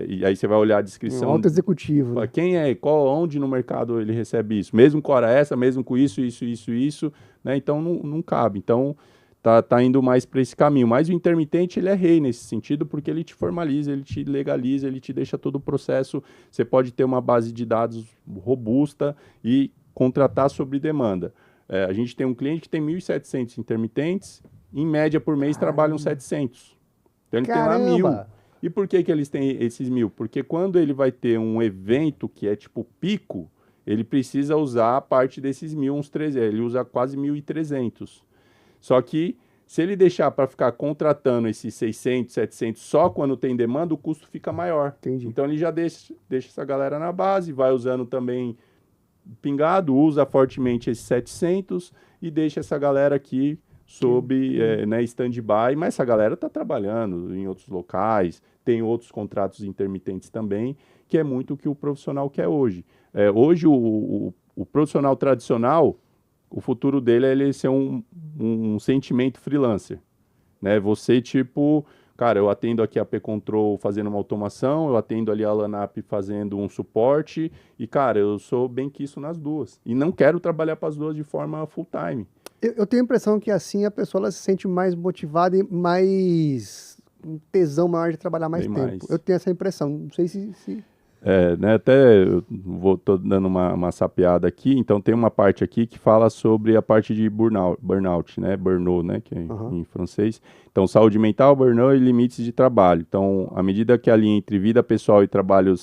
E aí você vai olhar a descrição. Um alto executivo. Né? Quem é, onde no mercado ele recebe isso? Mesmo com hora extra, mesmo com isso, né? Então não cabe. Então tá indo mais para esse caminho. Mas o intermitente, ele é rei nesse sentido, porque ele te formaliza, ele te legaliza, ele te deixa todo o processo. Você pode ter uma base de dados robusta e contratar sobre demanda. A gente tem um cliente que tem 1.700 intermitentes, em média por mês trabalham 700. Então ele tem lá 1.000. E por que eles têm esses 1.000? Porque quando ele vai ter um evento que é tipo pico, ele precisa usar a parte desses 1.000, uns 300. Ele usa quase 1.300. Só que se ele deixar para ficar contratando esses 600, 700 só quando tem demanda, o custo fica maior. Entendi. Então ele já deixa essa galera na base, vai usando também pingado, usa fortemente esses 700 e deixa essa galera aqui sob né, stand-by, mas essa galera está trabalhando em outros locais, tem outros contratos intermitentes também, que é muito o que o profissional quer hoje. Hoje o profissional tradicional, o futuro dele é ele ser um sentimento freelancer, né? Você tipo... Cara, eu atendo aqui a P-Control fazendo uma automação, eu atendo ali a Lanap fazendo um suporte, e, cara, eu sou bem quisto nas duas. E não quero trabalhar para as duas de forma full-time. Eu tenho a impressão que assim a pessoa ela se sente mais motivada e mais um tesão maior de trabalhar mais Bem tempo. mais. Eu tenho essa impressão. Não sei se... Né, até eu tô dando uma sapeada aqui, então tem uma parte aqui que fala sobre a parte de burnout, né, burnout, né, que é em francês. Então, saúde mental, burnout e limites de trabalho. Então, à medida que a linha entre vida pessoal e trabalho,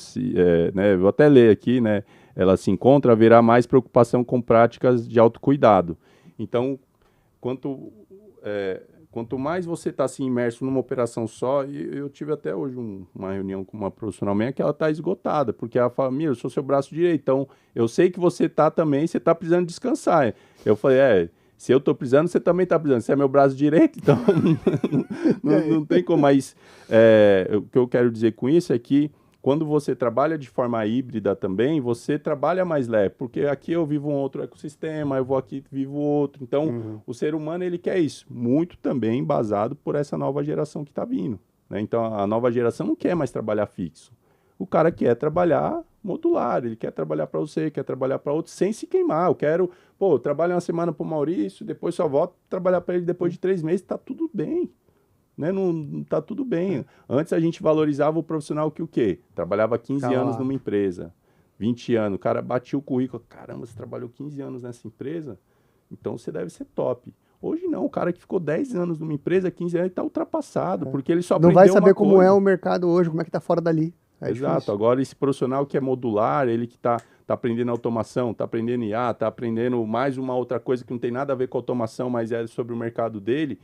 né, vou até ler aqui, né, ela se encontra, haverá mais preocupação com práticas de autocuidado. Então, quanto mais você está assim, imerso numa operação só, e eu tive até hoje uma reunião com uma profissional minha que ela está esgotada, porque ela fala, eu sou seu braço direito, então eu sei que você está também, você está precisando descansar. Eu falei, se eu estou precisando, você também está precisando. Você é meu braço direito, então não tem como. Mas o que eu quero dizer com isso é que quando você trabalha de forma híbrida também, você trabalha mais leve, porque aqui eu vivo um outro ecossistema, eu vou aqui vivo outro. Então, o ser humano, ele quer isso, muito também embasado por essa nova geração que está vindo, né? Então, a nova geração não quer mais trabalhar fixo. O cara quer trabalhar modular, ele quer trabalhar para você, quer trabalhar para outro, sem se queimar. Eu quero, eu trabalho uma semana para o Maurício, depois só volto trabalhar para ele depois de 3 meses, está tudo bem. Né? Não tá tudo bem. Antes a gente valorizava o profissional que o quê? Trabalhava 15 anos numa empresa, 20 anos. O cara batia o currículo. Caramba, você trabalhou 15 anos nessa empresa? Então você deve ser top. Hoje não, o cara que ficou 10 anos numa empresa, 15 anos, ele está ultrapassado, porque ele só aprendeu não vai saber uma como coisa. É o mercado hoje, como é que tá fora dali. Exato. Difícil. Agora esse profissional que é modular, ele que tá aprendendo automação, tá aprendendo IA, tá aprendendo mais uma outra coisa que não tem nada a ver com automação, mas é sobre o mercado dele.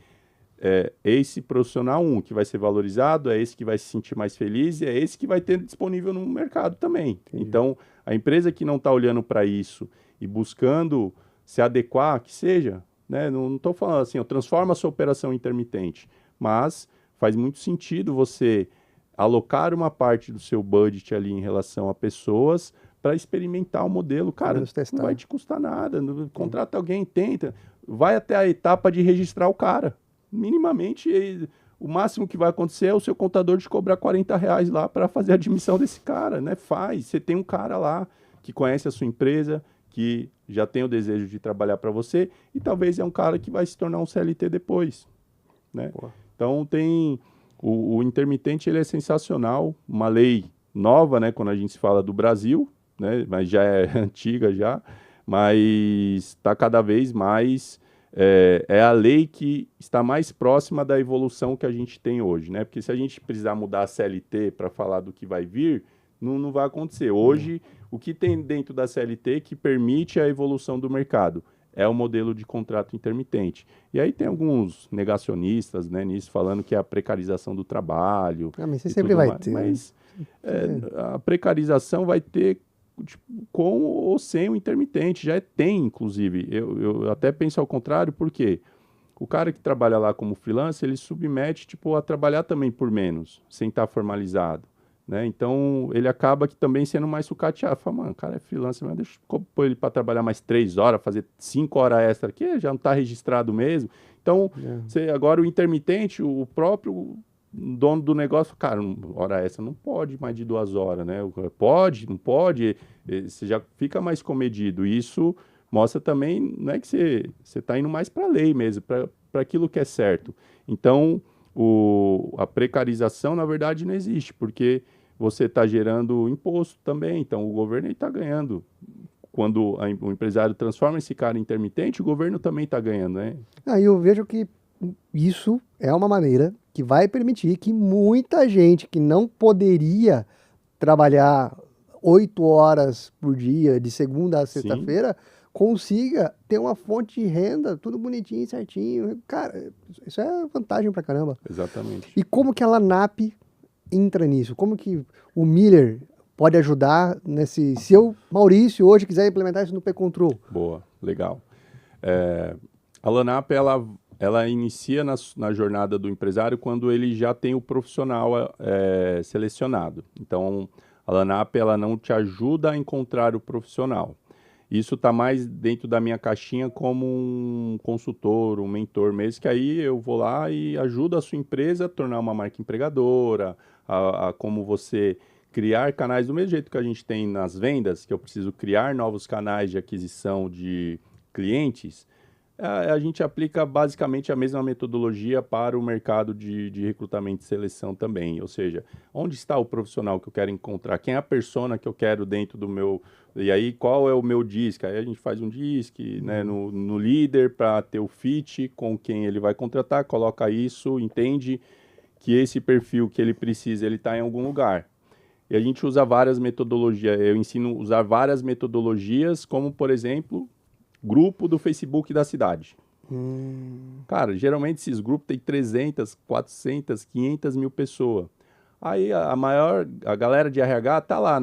esse profissional que vai ser valorizado, é esse que vai se sentir mais feliz e é esse que vai ter disponível no mercado também. Entendi. Então, a empresa que não está olhando para isso e buscando se adequar, que seja, né? Não estou falando assim, transforma a sua operação intermitente, mas faz muito sentido você alocar uma parte do seu budget ali em relação a pessoas para experimentar o modelo. Cara, não vai te custar nada, contrata alguém, tenta, vai até a etapa de registrar o cara. Minimamente, o máximo que vai acontecer é o seu contador te cobrar R$ 40 lá para fazer a admissão desse cara, né? Você tem um cara lá que conhece a sua empresa, que já tem o desejo de trabalhar para você e talvez é um cara que vai se tornar um CLT depois, né? Então tem o intermitente, ele é sensacional, uma lei nova, né? Quando a gente fala do Brasil, né? Mas já é antiga já, mas está cada vez mais é a lei que está mais próxima da evolução que a gente tem hoje, né? Porque se a gente precisar mudar a CLT para falar do que vai vir, não vai acontecer. Hoje, o que tem dentro da CLT que permite a evolução do mercado é o modelo de contrato intermitente. E aí tem alguns negacionistas, né, nisso, falando que é a precarização do trabalho. Mas você sempre vai ter. Mas a precarização vai ter tipo, com ou sem o intermitente. Já tem, inclusive. Eu até penso ao contrário, porque o cara que trabalha lá como freelancer, ele submete tipo, a trabalhar também por menos, sem estar formalizado. Né? Então, ele acaba que também sendo mais sucateado. Fala, mano, o cara é freelancer, mas deixa eu pôr ele para trabalhar mais 3 horas, fazer 5 horas extra aqui, já não está registrado mesmo. Então, agora o intermitente, o próprio dono do negócio, cara, hora extra não pode mais de 2 horas, né? Pode, não pode, você já fica mais comedido. Isso mostra também, não é que você está indo mais para a lei mesmo, para aquilo que é certo. Então, a precarização, na verdade, não existe, porque você está gerando imposto também, então o governo está ganhando. Quando o empresário transforma esse cara em intermitente, o governo também está ganhando, né? Eu vejo que isso é uma maneira que vai permitir que muita gente que não poderia trabalhar 8 horas por dia, de segunda a sexta-feira, consiga ter uma fonte de renda, tudo bonitinho, certinho. Cara, isso é vantagem pra caramba. Exatamente. E como que a LANAP entra nisso? Como que o Miller pode ajudar nesse... Se eu, Maurício, hoje quiser implementar isso no P-Control. Boa, legal. A LANAP, ela inicia na jornada do empresário quando ele já tem o profissional selecionado. Então, a LANAP, ela não te ajuda a encontrar o profissional. Isso está mais dentro da minha caixinha como um consultor, um mentor mesmo, que aí eu vou lá e ajudo a sua empresa a tornar uma marca empregadora, a como você criar canais do mesmo jeito que a gente tem nas vendas, que eu preciso criar novos canais de aquisição de clientes. A gente aplica basicamente a mesma metodologia para o mercado de recrutamento e seleção também. Ou seja, onde está o profissional que eu quero encontrar? Quem é a persona que eu quero dentro do meu... E aí, qual é o meu DISC? Aí a gente faz um DISC, né, no líder para ter o fit com quem ele vai contratar, coloca isso, entende que esse perfil que ele precisa, ele está em algum lugar. E a gente usa várias metodologias. Eu ensino a usar várias metodologias, como, por exemplo... grupo do Facebook da cidade. Cara, geralmente esses grupos têm 300, 400, 500 mil pessoas. Aí a galera de RH tá lá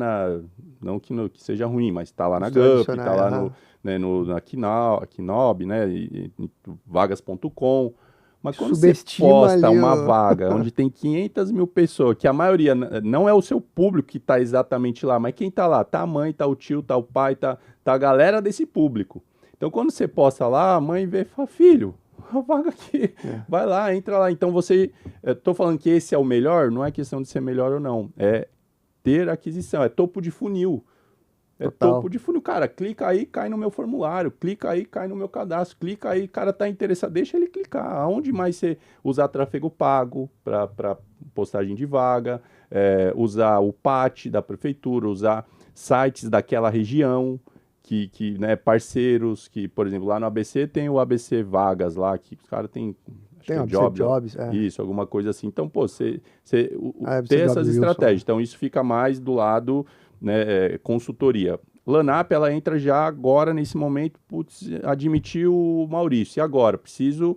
não que seja ruim, mas tá lá na GUP, tá lá na Knob, né, vagas.com. Mas quando você posta uma vaga onde tem 500 mil pessoas, que a maioria não é o seu público que tá exatamente lá, mas quem tá lá? Tá a mãe, tá o tio, tá o pai, tá a galera desse público. Então, quando você posta lá, a mãe vê e fala, filho, a vaga aqui, vai lá, entra lá. Então, estou falando que esse é o melhor, não é questão de ser melhor ou não, é ter aquisição, é topo de funil. Topo de funil. Cara, clica aí, cai no meu formulário, clica aí, cai no meu cadastro, clica aí, cara tá interessado, deixa ele clicar. Aonde mais você usar tráfego pago para postagem de vaga, usar o PAT da prefeitura, usar sites daquela região, que né, parceiros, que, por exemplo, lá no ABC tem o ABC Vagas lá, que os caras têm... Tem o Jobs, Isso, alguma coisa assim. Então, pô, você ter essas estratégias. Então, isso fica mais do lado, né, consultoria. LANAP, ela entra já agora, nesse momento, putz, admitiu o Maurício. E agora? Preciso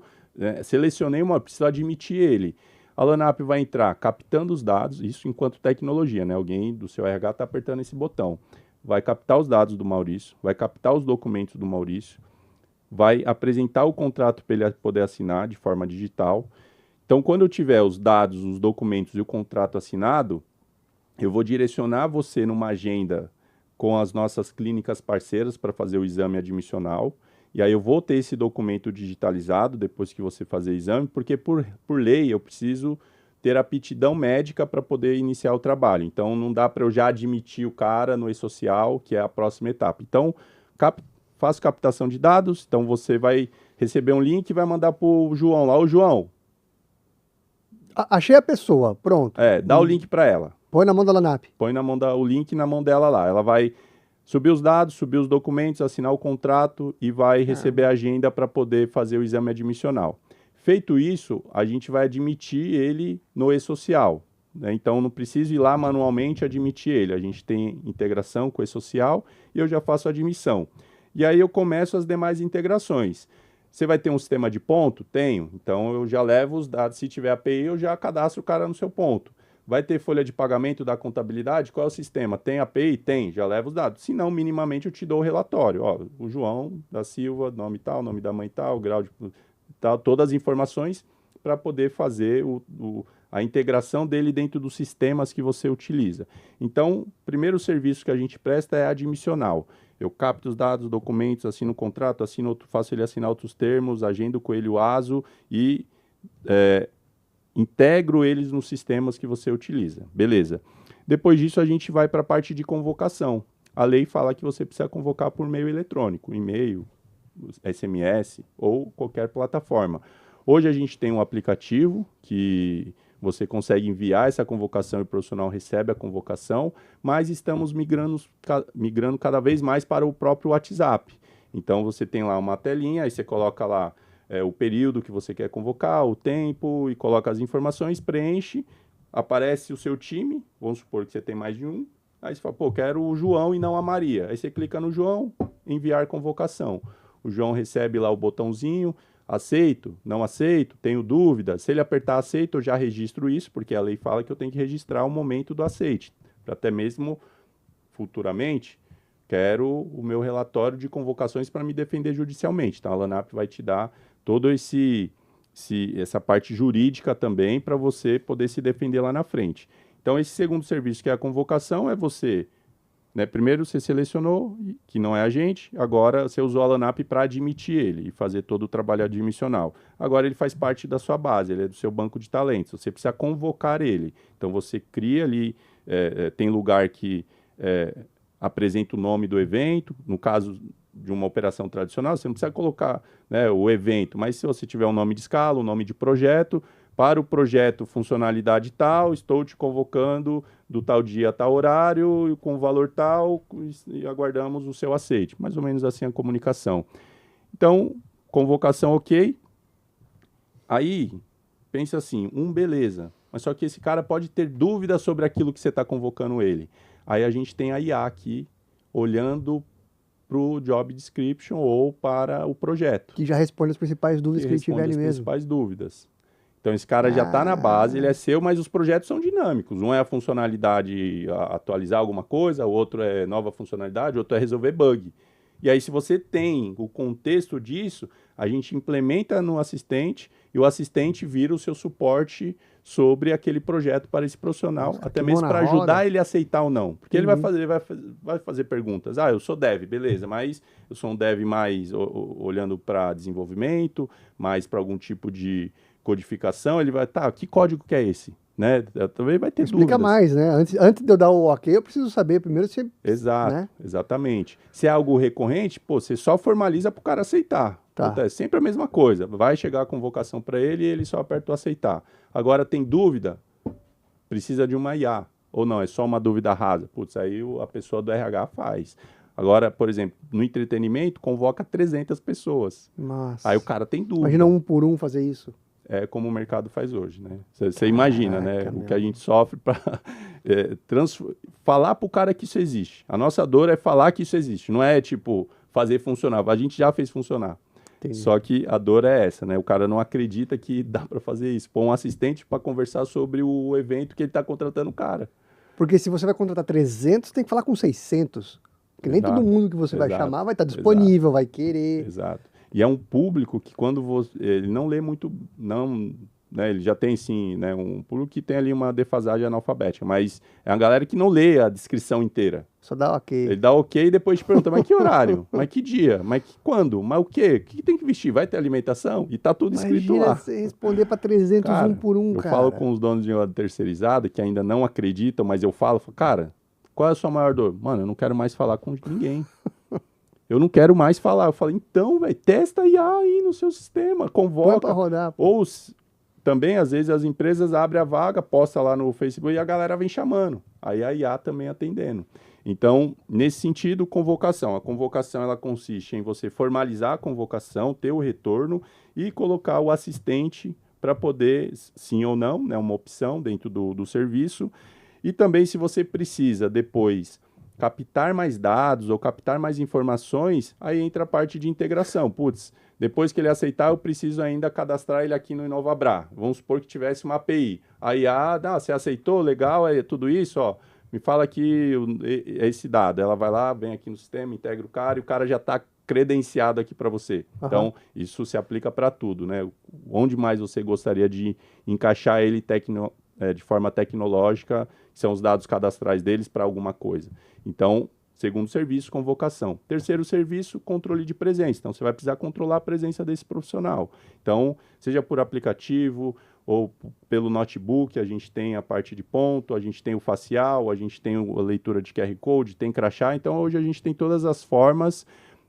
Selecionei preciso admitir ele. A LANAP vai entrar captando os dados, isso enquanto tecnologia, né? Alguém do seu RH está apertando esse botão. Vai captar os dados do Maurício, vai captar os documentos do Maurício, vai apresentar o contrato para ele poder assinar de forma digital. Então, quando eu tiver os dados, os documentos e o contrato assinado, eu vou direcionar você numa agenda com as nossas clínicas parceiras para fazer o exame admissional. E aí eu vou ter esse documento digitalizado depois que você fazer o exame, porque por lei eu preciso ter aptidão médica para poder iniciar o trabalho. Então não dá para eu já admitir o cara no e-social, que é a próxima etapa. Então faço captação de dados, então você vai receber um link e vai mandar para o João lá. Ô João, achei a pessoa, pronto. dá o link para ela. Põe na mão da LANAP. Põe o link na mão dela lá. Ela vai subir os dados, subir os documentos, assinar o contrato e vai receber a agenda para poder fazer o exame admissional. Feito isso, a gente vai admitir ele no e-social, né? Então, não preciso ir lá manualmente admitir ele. A gente tem integração com o e-social e eu já faço a admissão. E aí eu começo as demais integrações. Você vai ter um sistema de ponto? Tenho. Então, eu já levo os dados. Se tiver API, eu já cadastro o cara no seu ponto. Vai ter folha de pagamento da contabilidade? Qual é o sistema? Tem API? Tem, já leva os dados. Se não, minimamente eu te dou o relatório. Ó, o João da Silva, nome tal, nome da mãe tal, grau de tal, todas as informações para poder fazer a integração dele dentro dos sistemas que você utiliza. Então, o primeiro serviço que a gente presta é admissional. Eu capto os dados, documentos, assino o contrato, faço ele assinar outros termos, agendo com ele o ASO e integro eles nos sistemas que você utiliza. Beleza. Depois disso, a gente vai para a parte de convocação. A lei fala que você precisa convocar por meio eletrônico, e-mail, SMS ou qualquer plataforma. Hoje a gente tem um aplicativo que você consegue enviar essa convocação e o profissional recebe a convocação, mas estamos migrando cada vez mais para o próprio WhatsApp. Então você tem lá uma telinha, aí você coloca lá o período que você quer convocar, o tempo, e coloca as informações, preenche, aparece o seu time, vamos supor que você tem mais de um, aí você fala, pô, quero o João e não a Maria. Aí você clica no João, enviar convocação. O João recebe lá o botãozinho, aceito, não aceito, tenho dúvida. Se ele apertar aceito, eu já registro isso, porque a lei fala que eu tenho que registrar o momento do aceite, para até mesmo futuramente, quero o meu relatório de convocações para me defender judicialmente. Então, a LANAP vai te dar todo essa parte jurídica também para você poder se defender lá na frente. Então, esse segundo serviço, que é a convocação, é você, né, primeiro você selecionou, que não é a gente, agora você usou a LANAP para admitir ele e fazer todo o trabalho admissional. Agora ele faz parte da sua base, ele é do seu banco de talentos, você precisa convocar ele. Então, você cria ali, tem lugar que apresenta o nome do evento, no caso de uma operação tradicional, você não precisa colocar, né, o evento, mas se você tiver um nome de escala, um nome de projeto, para o projeto funcionalidade tal, estou te convocando do tal dia a tal horário, com valor tal, e aguardamos o seu aceite. Mais ou menos assim a comunicação. Então, convocação ok. Aí, pensa assim, beleza, mas só que esse cara pode ter dúvida sobre aquilo que você está convocando ele. Aí a gente tem a IA aqui, olhando para o job description ou para o projeto. Que já responde as principais dúvidas que ele tiver ali mesmo. As principais dúvidas. Então, esse cara já está na base, ele é seu, mas os projetos são dinâmicos. Um é a funcionalidade, atualizar alguma coisa, o outro é nova funcionalidade, o outro é resolver bug. E aí, se você tem o contexto disso, a gente implementa no assistente e o assistente vira o seu suporte sobre aquele projeto para esse profissional, nossa, até mesmo para ajudar ele a aceitar ou não. Porque ele vai fazer perguntas. Eu sou dev, beleza, mas eu sou um dev mais olhando para desenvolvimento, mais para algum tipo de codificação. Ele vai, que código que é esse? Né? Também vai ter Explica dúvidas. mais, né? Antes de eu dar o ok, eu preciso saber primeiro se... Exato, né? Exatamente. Se é algo recorrente, você só formaliza para o cara aceitar. Tá. É sempre a mesma coisa. Vai chegar a convocação para ele e ele só aperta o aceitar. Agora, tem dúvida? Precisa de uma IA. Ou não, é só uma dúvida rasa. Putz, aí a pessoa do RH faz. Agora, por exemplo, no entretenimento, convoca 300 pessoas. Nossa. Aí o cara tem dúvida. Imagina um por um fazer isso. É como o mercado faz hoje, né? Você imagina, né? Meu. O que a gente sofre para falar para o cara que isso existe. A nossa dor é falar que isso existe. Não é, tipo, fazer funcionar. A gente já fez funcionar. Entendi. Só que a dor é essa, né? O cara não acredita que dá para fazer isso. Pôr um assistente para conversar sobre o evento que ele está contratando o cara. Porque se você vai contratar 300, tem que falar com 600. Porque nem todo Exato, mundo que você vai exato, chamar vai estar exato, disponível, vai querer. exato. E é um público que quando você, ele não lê muito, não, né? Ele já tem sim, né? Um público que tem ali uma defasagem analfabética, mas é uma galera que não lê a descrição inteira. Só dá Ele ok. dá ok e depois te pergunta, mas que horário? Mas que dia? Mas quando? Mas o quê? O que tem que vestir? Vai ter alimentação? E tá tudo escrito Imagina lá. você responder para 300 um Cara, por um, eu falo cara. com os donos de uma terceirizada que ainda não acreditam, mas eu falo, cara, qual é a sua maior dor? Mano, eu não quero mais falar com ninguém. Eu não quero mais falar. Eu falo, então, velho, testa a IA aí no seu sistema, Põe para convoca. rodar. Pô. Ou também, às vezes, as empresas abrem a vaga, posta lá no Facebook e a galera vem chamando. Aí a IA também atendendo. Então, nesse sentido, convocação. A convocação, ela consiste em você formalizar a convocação, ter o retorno e colocar o assistente para poder, sim ou não, né, uma opção dentro do serviço. E também, se você precisa depois captar mais dados ou captar mais informações, aí entra a parte de integração. Putz, depois que ele aceitar, eu preciso ainda cadastrar ele aqui no InovaBrá. Vamos supor que tivesse uma API. Aí, você aceitou? Legal, é tudo isso, ó. Me fala aqui esse dado. Ela vai lá, vem aqui no sistema, integra o cara e o cara já está credenciado aqui para você. Aham. Então, isso se aplica para tudo, né? Onde mais você gostaria de encaixar ele de forma tecnológica, que são os dados cadastrais deles para alguma coisa. Então, segundo serviço, convocação. Terceiro serviço, controle de presença. Então, você vai precisar controlar a presença desse profissional. Então, seja por aplicativo ou pelo notebook, a gente tem a parte de ponto, a gente tem o facial, a gente tem a leitura de QR Code, tem crachá. Então, hoje a gente tem todas as formas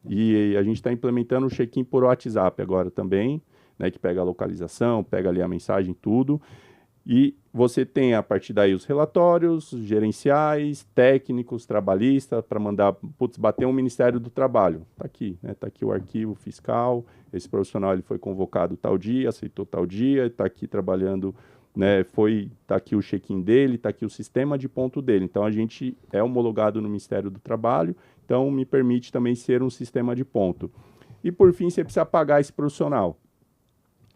e a gente está implementando o check-in por WhatsApp agora também, né, que pega a localização, pega ali a mensagem, tudo. E você tem, a partir daí, os relatórios gerenciais, técnicos, trabalhistas, para mandar, bater um Ministério do Trabalho. Está aqui, né? Está aqui o arquivo fiscal, esse profissional ele foi convocado tal dia, aceitou tal dia, está aqui trabalhando, né? Está aqui o check-in dele, está aqui o sistema de ponto dele. Então, a gente é homologado no Ministério do Trabalho, então me permite também ser um sistema de ponto. E, por fim, você precisa pagar esse profissional.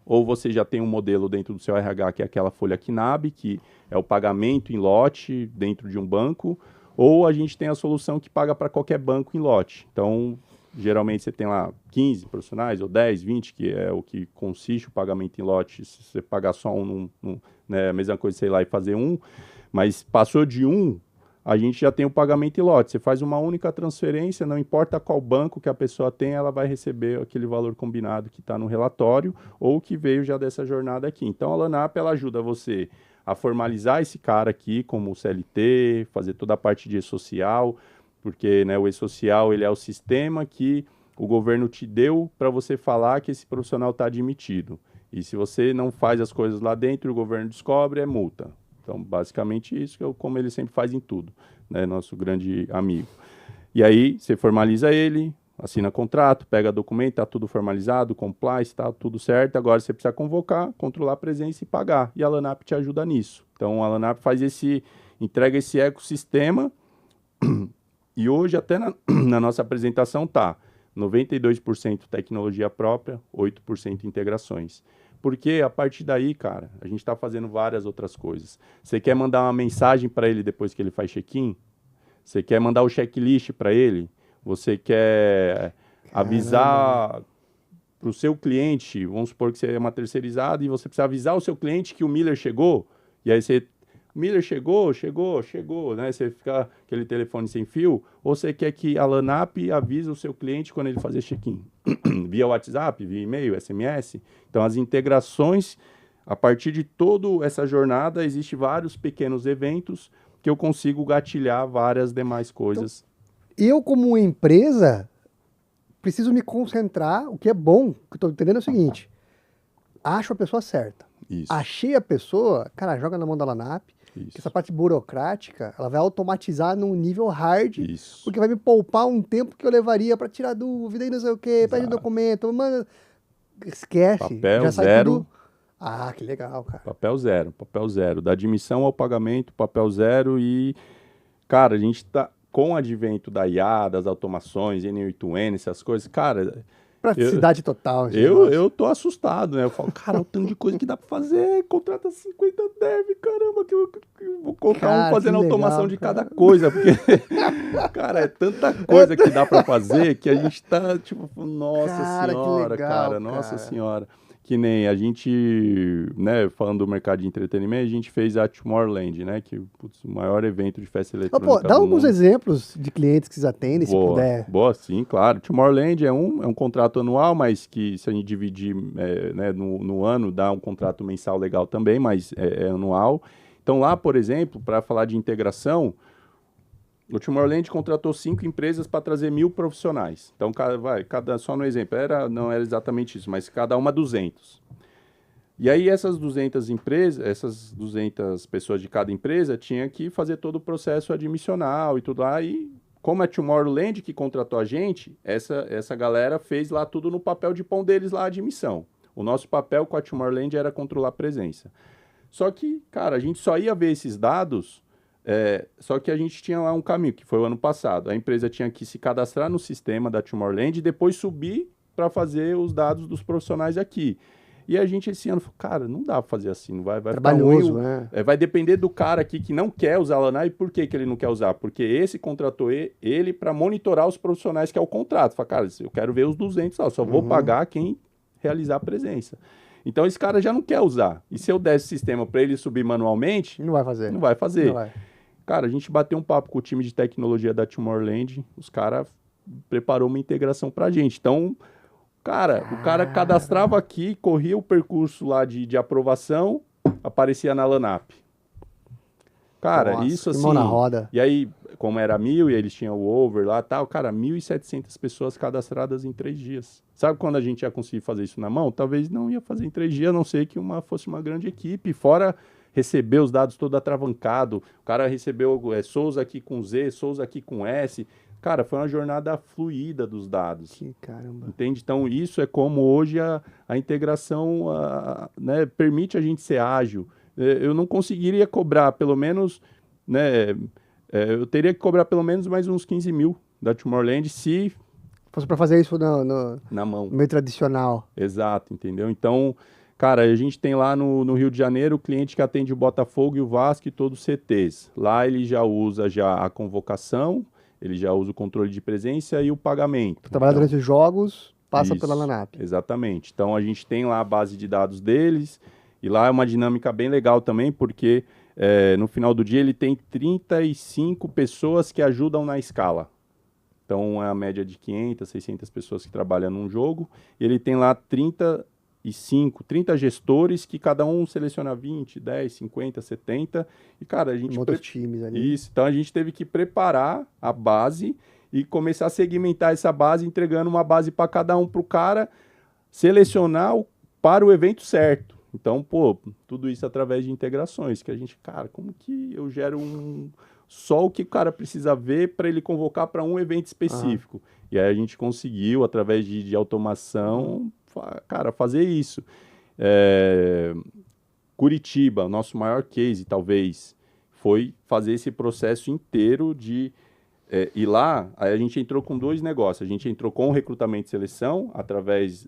Ou você já tem um modelo dentro do seu RH, que é aquela folha KNAB, que é o pagamento em lote dentro de um banco, ou a gente tem a solução que paga para qualquer banco em lote. Então, geralmente você tem lá 15 profissionais, ou 10, 20, que é o que consiste o pagamento em lote. Se você pagar só né, a mesma coisa, sei lá, e fazer um, mas passou de um, a gente já tem o pagamento em lote. Você faz uma única transferência, não importa qual banco que a pessoa tem, ela vai receber aquele valor combinado que está no relatório ou que veio já dessa jornada aqui. Então, a LANAP, ela ajuda você a formalizar esse cara aqui como CLT, fazer toda a parte de e-social, porque, né, o e-social ele é o sistema que o governo te deu para você falar que esse profissional está admitido. E se você não faz as coisas lá dentro, o governo descobre, é multa. Então, basicamente isso, que é como ele sempre faz em tudo, né? Nosso grande amigo. E aí, você formaliza ele, assina contrato, pega documento, está tudo formalizado, compliance, está tudo certo. Agora você precisa convocar, controlar a presença e pagar. E a LANAP te ajuda nisso. Então, a LANAP entrega esse ecossistema. E hoje, até na nossa apresentação, está 92% tecnologia própria, 8% integrações. Porque a partir daí, cara, a gente está fazendo várias outras coisas. Você quer mandar uma mensagem para ele depois que ele faz check-in? Você quer mandar o checklist para ele? Você quer avisar para o seu cliente? Vamos supor que você é uma terceirizada e você precisa avisar o seu cliente que o Miller chegou. E aí você... Miller chegou, né? Você fica aquele telefone sem fio, ou você quer que a LANAP avise o seu cliente quando ele fazer check-in? Via WhatsApp, via e-mail, SMS? Então, as integrações, a partir de toda essa jornada, existem vários pequenos eventos que eu consigo gatilhar várias demais coisas. Então, eu, como empresa, preciso me concentrar, o que é bom, o que eu estou entendendo é o seguinte, acho a pessoa certa. Isso. Achei a pessoa, cara, joga na mão da LANAP, que essa parte burocrática, ela vai automatizar num nível hard, Isso. porque vai me poupar um tempo que eu levaria para tirar dúvida e não sei o quê, pede documento, manda... Esquece. Papel já sai zero. Tudo... Ah, que legal, cara. Papel zero. Da admissão ao pagamento, papel zero. E, cara, a gente tá com o advento da IA, das automações, N8N, essas coisas, cara... Praticidade total. Eu tô assustado, né? Eu falo, cara, o tanto de coisa que dá pra fazer, contrata 50 dev, caramba, que eu vou contar um fazendo automação de cada coisa, porque, cara, é tanta coisa que dá pra fazer que a gente tá, tipo, nossa senhora, cara, nossa senhora. Que nem a gente, né, falando do mercado de entretenimento, a gente fez a Tomorrowland, né, que putz, o maior evento de festa eletrônica dá do alguns mundo. exemplos de clientes que vocês atendem, se puder. Boa, sim, claro. Tomorrowland é um contrato anual, mas que se a gente dividir né, no ano, dá um contrato mensal legal também, mas é anual. Então lá, por exemplo, para falar de integração, o Tomorrowland contratou 5 empresas para trazer 1.000 profissionais. Então, só no exemplo, não era exatamente isso, mas cada uma 200. E aí essas 200 empresas, essas 200 pessoas de cada empresa tinha que fazer todo o processo admissional e tudo lá. E como é Tomorrowland que contratou a gente, essa galera fez lá tudo no papel de pão deles lá, a admissão. O nosso papel com a Tomorrowland era controlar a presença. Só que, cara, a gente só ia ver esses dados... só que a gente tinha lá um caminho, que foi o ano passado. A empresa tinha que se cadastrar no sistema da Tomorrowland e depois subir para fazer os dados dos profissionais aqui. E a gente esse ano falou, cara, não dá para fazer assim, não vai trabalhoso, né? Vai depender do cara aqui que não quer usar a Lanai. E por que ele não quer usar? Porque esse contratou ele para monitorar os profissionais, que é o contrato. Fala, cara, eu quero ver os 200 lá, eu só vou pagar quem realizar a presença. Então esse cara já não quer usar. E se eu der esse sistema para ele subir manualmente... Não vai fazer. Não vai fazer. Não vai. Cara, a gente bateu um papo com o time de tecnologia da Tomorrowland, os caras preparou uma integração pra gente. Então, cara, o cara cadastrava aqui, corria o percurso lá de aprovação, aparecia na LANAP. Cara, nossa, isso assim... mão na roda. E aí, como era 1.000 e eles tinham o over lá e tal, cara, 1.700 pessoas cadastradas em 3 dias. Sabe quando a gente ia conseguir fazer isso na mão? Talvez não ia fazer em 3 dias, a não ser que fosse uma grande equipe. Fora... receber os dados todo atravancado, o cara recebeu Souza aqui com Z, Souza aqui com S. Cara, foi uma jornada fluida dos dados. Que caramba. Entende? Então, isso é como hoje a integração né, permite a gente ser ágil. Eu não conseguiria cobrar pelo menos, né, eu teria que cobrar pelo menos mais uns 15 mil da Tomorrowland se... fosse para fazer isso na mão. No meio tradicional. Exato, entendeu? Então... Cara, a gente tem lá no Rio de Janeiro o cliente que atende o Botafogo e o Vasco e todos os CTs. Lá ele já usa a convocação, ele já usa o controle de presença e o pagamento. Para trabalhar então, durante os jogos, passa isso, pela LANAP. Exatamente. Então a gente tem lá a base de dados deles e lá é uma dinâmica bem legal também, porque no final do dia ele tem 35 pessoas que ajudam na escala. Então é a média de 500, 600 pessoas que trabalham num jogo e ele tem lá 30 gestores que cada um seleciona 20, 10, 50, 70 e, cara, a gente... outros times ali. Isso, então a gente teve que preparar a base e começar a segmentar essa base, entregando uma base para cada um, para o cara selecionar para o evento certo. Então, tudo isso através de integrações, que a gente, cara, como que eu gero só o que o cara precisa ver para ele convocar para um evento específico? E aí a gente conseguiu, através de automação... cara, fazer isso. Curitiba, o nosso maior case, talvez, foi fazer esse processo inteiro de... e lá, aí a gente entrou com 2 negócios. A gente entrou com o recrutamento e seleção, através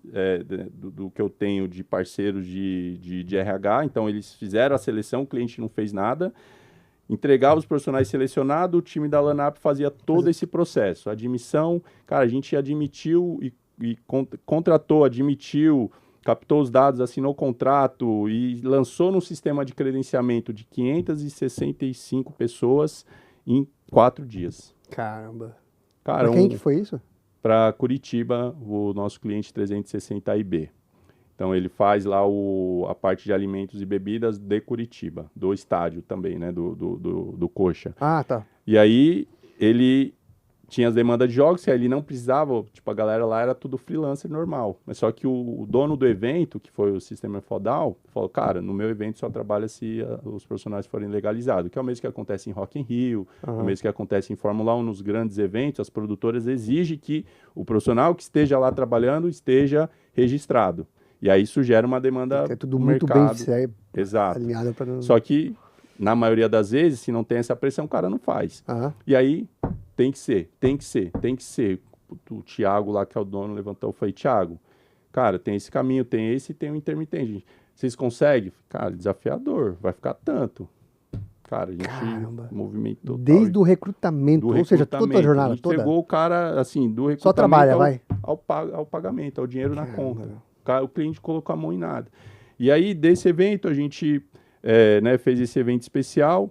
do que eu tenho de parceiros de RH. Então, eles fizeram a seleção, o cliente não fez nada. Entregava os profissionais selecionados, o time da LANAP fazia todo esse processo. Admissão, cara, a gente admitiu e contratou, admitiu, captou os dados, assinou o contrato e lançou no sistema de credenciamento de 565 pessoas em 4 dias. Caramba. Cara, pra quem que foi isso? Para Curitiba, o nosso cliente 360 IB. Então, ele faz lá a parte de alimentos e bebidas de Curitiba, do estádio também, né, do Coxa. Ah, tá. E aí, ele tinha as demandas de jogos, que ele não precisava, tipo, a galera lá era tudo freelancer normal. Mas só que o dono do evento, que foi o Sistema Fodal, falou, cara, no meu evento só trabalha se os profissionais forem legalizados, que é o mesmo que acontece em Rock in Rio, é o mesmo que acontece em Fórmula 1, nos grandes eventos, as produtoras exigem que o profissional que esteja lá trabalhando esteja registrado. E aí isso gera uma demanda é tudo do muito mercado. bem Exato. alinhado para não... Só que, na maioria das vezes, se não tem essa pressão, o cara não faz. E aí, tem que ser. o Thiago lá, que é o dono, levantou e falei, Thiago, cara, tem esse caminho, tem esse e tem o intermitente. Vocês conseguem? Cara, desafiador, vai ficar tanto. Cara, a gente Caramba. movimentou Desde o recrutamento, ou seja, toda a jornada a gente toda. pegou o cara, assim, do recrutamento Só trabalha, vai. ao pagamento, ao dinheiro na Caramba. conta. O cliente colocou a mão em nada. E aí, desse evento, a gente né, fez esse evento especial.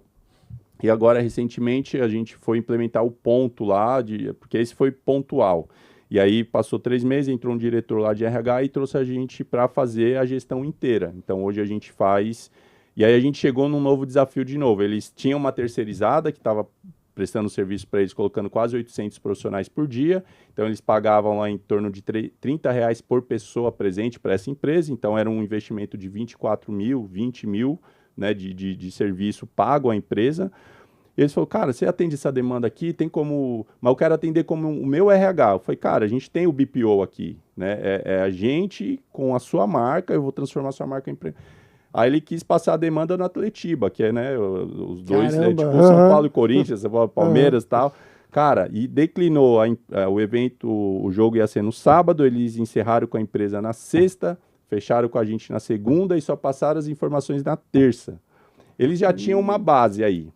E agora, recentemente, a gente foi implementar o ponto lá, porque esse foi pontual. E aí, passou 3 meses, entrou um diretor lá de RH e trouxe a gente para fazer a gestão inteira. Então, hoje a gente faz... E aí, a gente chegou num novo desafio de novo. Eles tinham uma terceirizada que estava prestando serviço para eles, colocando quase 800 profissionais por dia. Então, eles pagavam lá em torno de R$30 por pessoa presente para essa empresa. Então, era um investimento de 24 mil, 20 mil, né, de serviço pago à empresa. E eles falaram, cara, você atende essa demanda aqui, tem como... Mas eu quero atender como o meu RH. Eu falei, cara, a gente tem o BPO aqui, né? É a gente com a sua marca, eu vou transformar a sua marca em empresa. Aí ele quis passar a demanda no Atletiba, que é, né, os dois, tipo São Paulo e Corinthians, Palmeiras e tal. Cara, e declinou o evento, o jogo ia ser no sábado, eles encerraram com a empresa na sexta, fecharam com a gente na segunda e só passaram as informações na terça. Eles já tinham uma base aí.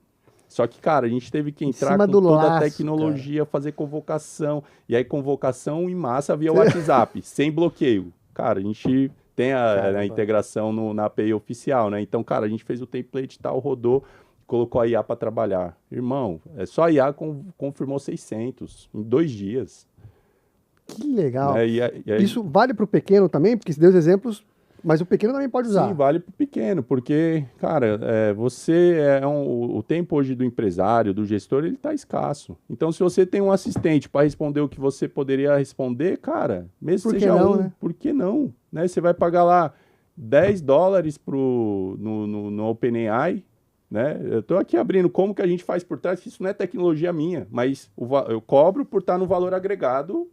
Só que, cara, a gente teve que entrar com toda a tecnologia, fazer convocação. E aí, convocação em massa via WhatsApp, sem bloqueio. Cara, a gente tem a integração na API oficial, né? Então, cara, a gente fez o template e tal, rodou, colocou a IA para trabalhar. Irmão, só a IA confirmou 600 em 2 dias. Que legal. Né? Isso vale para o pequeno também? Porque você deu os exemplos, mas o pequeno também pode usar. Sim, vale para o pequeno, porque, cara, o tempo hoje do empresário, do gestor, ele está escasso. Então, se você tem um assistente para responder o que você poderia responder, cara, mesmo que seja né? por que não? Né? Você vai pagar lá $10 no OpenAI, né? Eu estou aqui abrindo como que a gente faz por trás, que isso não é tecnologia minha, mas eu cobro por estar no valor agregado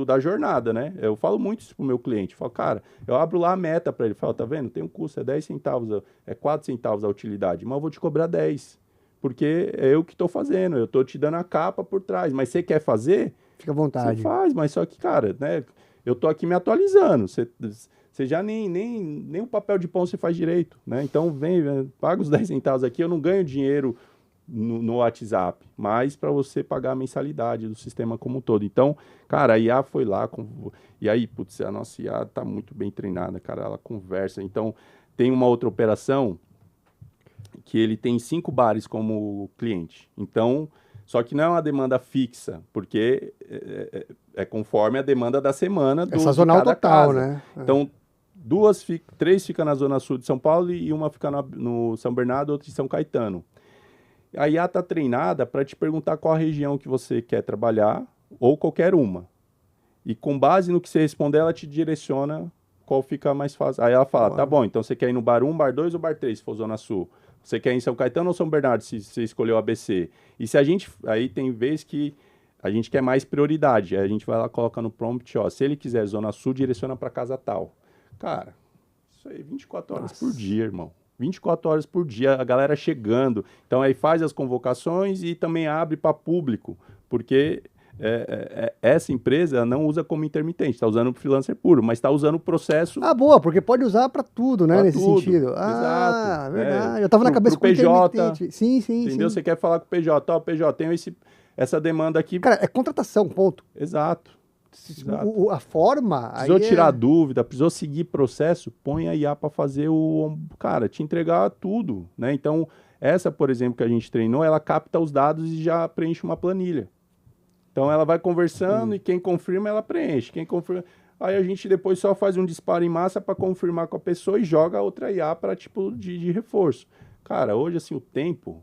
da jornada, né? Eu falo muito isso pro meu cliente. Eu falo, cara, eu abro lá a meta para ele. Falo, tá vendo? Tem um custo, é 10 centavos, é 4 centavos a utilidade, mas eu vou te cobrar 10. Porque é eu que estou fazendo, eu estou te dando a capa por trás. Mas você quer fazer? Fica à vontade. Você faz, mas só que, cara, né? Eu tô aqui me atualizando. Você já nem o papel de pão você faz direito, né? Então, paga os 10 centavos aqui, eu não ganho dinheiro no WhatsApp, mas para você pagar a mensalidade do sistema como um todo. Então, cara, a IA foi lá, e aí, putz, a nossa IA tá muito bem treinada, cara, ela conversa. Então, tem uma outra operação que ele tem 5 bares como cliente. Então, só que não é uma demanda fixa, porque é conforme a demanda da semana é sazonal de cada total, casa. né? Então, 3 ficam na Zona Sul de São Paulo e uma fica no São Bernardo, outra em São Caetano. A IA está treinada para te perguntar qual a região que você quer trabalhar, ou qualquer uma. E com base no que você responder, ela te direciona qual fica mais fácil. Aí ela fala, tá bom, então você quer ir no bar 1, bar 2 ou bar 3, se for Zona Sul? Você quer ir em São Caetano ou São Bernardo, se você escolheu ABC? E se a gente... Aí tem vez que a gente quer mais prioridade. Aí a gente vai lá, coloca no prompt, ó, se ele quiser Zona Sul, direciona para casa tal. Cara, isso aí 24 horas por dia, irmão. 24 horas por dia, a galera chegando. Então, aí faz as convocações e também abre para público, porque essa empresa não usa como intermitente, está usando o freelancer puro, mas está usando o processo... Ah, boa, porque pode usar para tudo, né, nesse sentido. Exato. Verdade. Eu estava na cabeça com intermitente. Sim. Entendeu? Você quer falar com o PJ, ó, PJ, tenho essa demanda aqui... Cara, é contratação, ponto. Exato. A forma... Precisou tirar dúvida, precisou seguir processo, põe a IA para fazer cara, te entregar tudo, né? Então, essa, por exemplo, que a gente treinou, ela capta os dados e já preenche uma planilha. Então, ela vai conversando e quem confirma, ela preenche. Quem confirma... Aí a gente depois só faz um disparo em massa para confirmar com a pessoa e joga a outra IA para tipo de reforço. Cara, hoje, assim, o tempo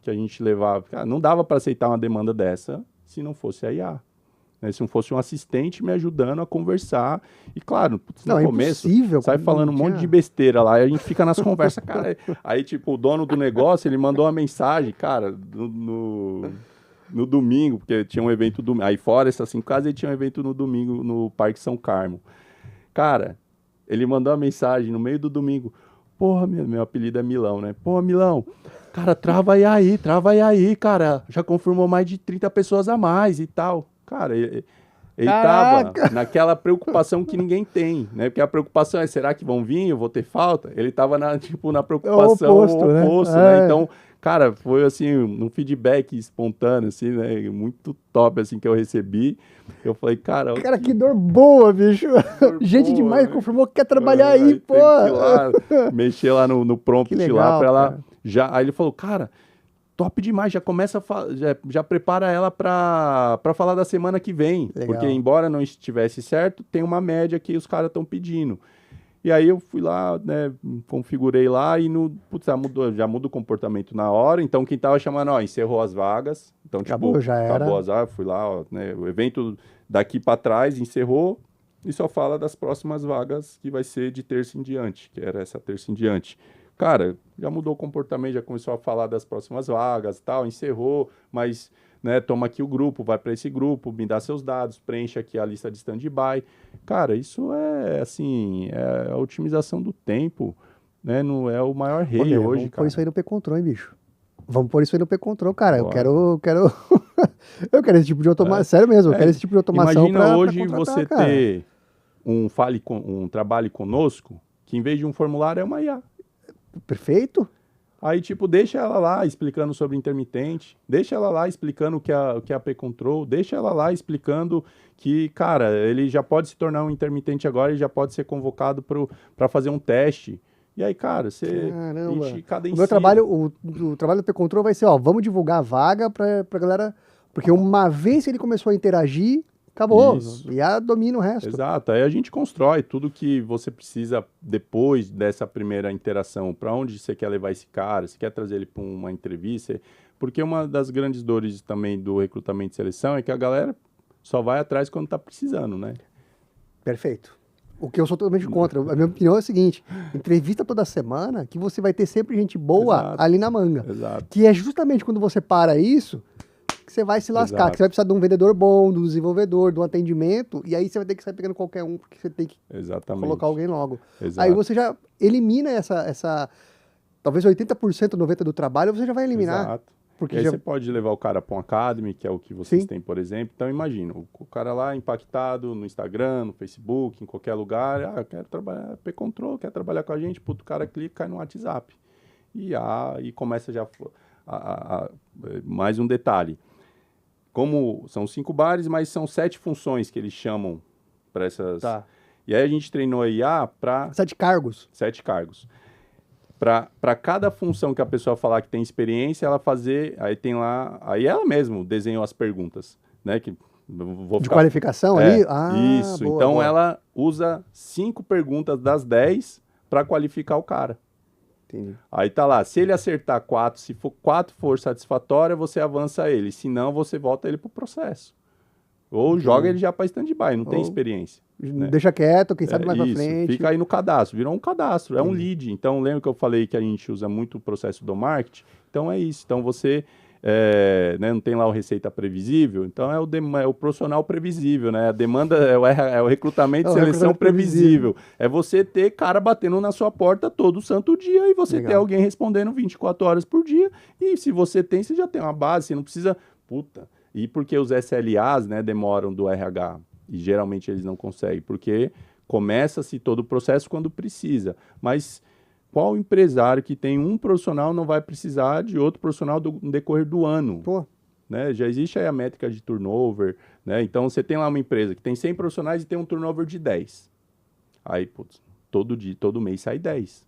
que a gente levava... Cara, não dava para aceitar uma demanda dessa se não fosse a IA. Né, se não fosse um assistente me ajudando a conversar. E claro, no começo, sai falando um monte de besteira lá, e a gente fica nas conversas, cara. Aí, tipo, o dono do negócio, ele mandou uma mensagem, cara, no domingo, porque tinha um evento domingo. Aí fora essas 5 casas, ele tinha um evento no domingo no Parque São Carmo. Cara, ele mandou uma mensagem no meio do domingo. Porra, meu apelido é Milão, né? Porra, Milão, cara, trava aí, cara. Já confirmou mais de 30 pessoas a mais e tal. Cara, Ele tava Caraca! naquela preocupação que ninguém tem, né? Porque a preocupação é, será que vão vir? Eu vou ter falta? Ele tava na preocupação oposto, né? É. Então, cara, foi assim, um feedback espontâneo, assim, né? Muito top, assim, que eu recebi. Eu falei, cara, olha Cara, que que dor boa, bicho. dor Gente boa, demais né? confirmou que quer trabalhar aí, Aí pô. teve que ir lá, mexer lá no Que prompt lá legal, pra ela cara. já. Aí ele falou, cara, top demais, já começa já prepara ela pra falar da semana que vem. Porque, Legal. embora não estivesse certo, tem uma média que os caras estão pedindo. E aí eu fui lá, né, configurei lá e putz, já muda o comportamento na hora. Então quem tava chamando, ó, encerrou as vagas. Então, Acabou, tipo, já acabou era. as vagas, fui lá, ó, né, o evento daqui para trás encerrou e só fala das próximas vagas que vai ser de terça em diante, que era essa terça em diante. Cara, já mudou o comportamento, já começou a falar das próximas vagas, tal, encerrou, mas, né, toma aqui o grupo, vai para esse grupo, me dá seus dados, preenche aqui a lista de stand-by. Cara, isso é, assim, é a otimização do tempo, né, não é o maior Ô, rei Guilherme, hoje, vamos pôr isso cara. aí no P-Control, hein, bicho? Vamos pôr isso aí no P-Control, cara. Eu Bora. quero... eu quero esse tipo de automação. É, Sério mesmo, eu quero é, esse tipo de automação imagina pra hoje contratar, você cara. ter um trabalho conosco, que em vez de um formulário é uma IA. Perfeito? Aí, tipo, deixa ela lá explicando sobre intermitente, deixa ela lá explicando o que é a P-Control, deixa ela lá explicando que, cara, ele já pode se tornar um intermitente agora e já pode ser convocado para fazer um teste. E aí, cara, você Caramba. O meu cadencia. trabalho, o trabalho do P-Control vai ser, ó, vamos divulgar a vaga pra galera, porque uma vez que ele começou a interagir, acabou. Isso. E a domina o resto. Exato, aí a gente constrói tudo que você precisa depois dessa primeira interação. Para onde você quer levar esse cara? Se quer trazer ele para uma entrevista? Porque uma das grandes dores também do recrutamento e seleção é que a galera só vai atrás quando está precisando, né? Perfeito. O que eu sou totalmente contra. A minha opinião é a seguinte: entrevista toda semana, que você vai ter sempre gente boa Exato, ali na manga. exato, Que é justamente quando você para isso que você vai se lascar, que você exato, vai precisar de um vendedor bom, do desenvolvedor, do atendimento, e aí você vai ter que sair pegando qualquer um, porque você tem que colocar exatamente, alguém logo. Aí exato, você já elimina essa talvez 80%, 90% do trabalho, você já vai eliminar. exato. E Porque aí já. você pode levar o cara para um Academy, que é o que vocês Sim. têm, por exemplo. Então, imagina, o cara lá impactado no Instagram, no Facebook, em qualquer lugar. Ah, eu quero trabalhar P-Control, quer trabalhar com a gente. Puto, o cara clica, cai no WhatsApp. E começa já mais um detalhe. Como são 5 bares, mas são 7 funções que eles chamam para essas. Tá. E aí a gente treinou a IA para 7 cargos. 7 cargos. Para cada função que a pessoa falar que tem experiência, ela fazer. Aí tem lá. Aí ela mesmo desenhou as perguntas, né? Que vou De ficar. qualificação ali? Ah, Isso. boa, Então boa. ela usa 5 perguntas das 10 para qualificar o cara. Entendi. Aí tá lá, se ele acertar 4, se for 4 for satisfatória, você avança ele. Se não, você volta ele pro processo. Ou Entendi. joga ele já para stand-by, não tem Ou experiência. Né? Deixa quieto, quem sabe mais pra Isso, frente. fica aí no cadastro, virou um cadastro, é um lead. Então, lembra que eu falei que a gente usa muito o processo do marketing? Então, é isso. Então, você né, não tem lá o receita previsível, então é o profissional previsível, né? A demanda é o recrutamento É e o seleção recrutamento previsível. É você ter cara batendo na sua porta todo santo dia e você ter Legal. alguém respondendo 24 horas por dia. E se você tem, você já tem uma base, você não precisa... Puta. E porque os SLAs, né, demoram do RH e geralmente eles não conseguem, porque começa-se todo o processo quando precisa. Mas qual empresário que tem um profissional não vai precisar de outro profissional no decorrer do ano? Pô, Né? Já existe aí a métrica de turnover, né? Então você tem lá uma empresa que tem 100 profissionais e tem um turnover de 10. Aí, putz, todo mês sai 10.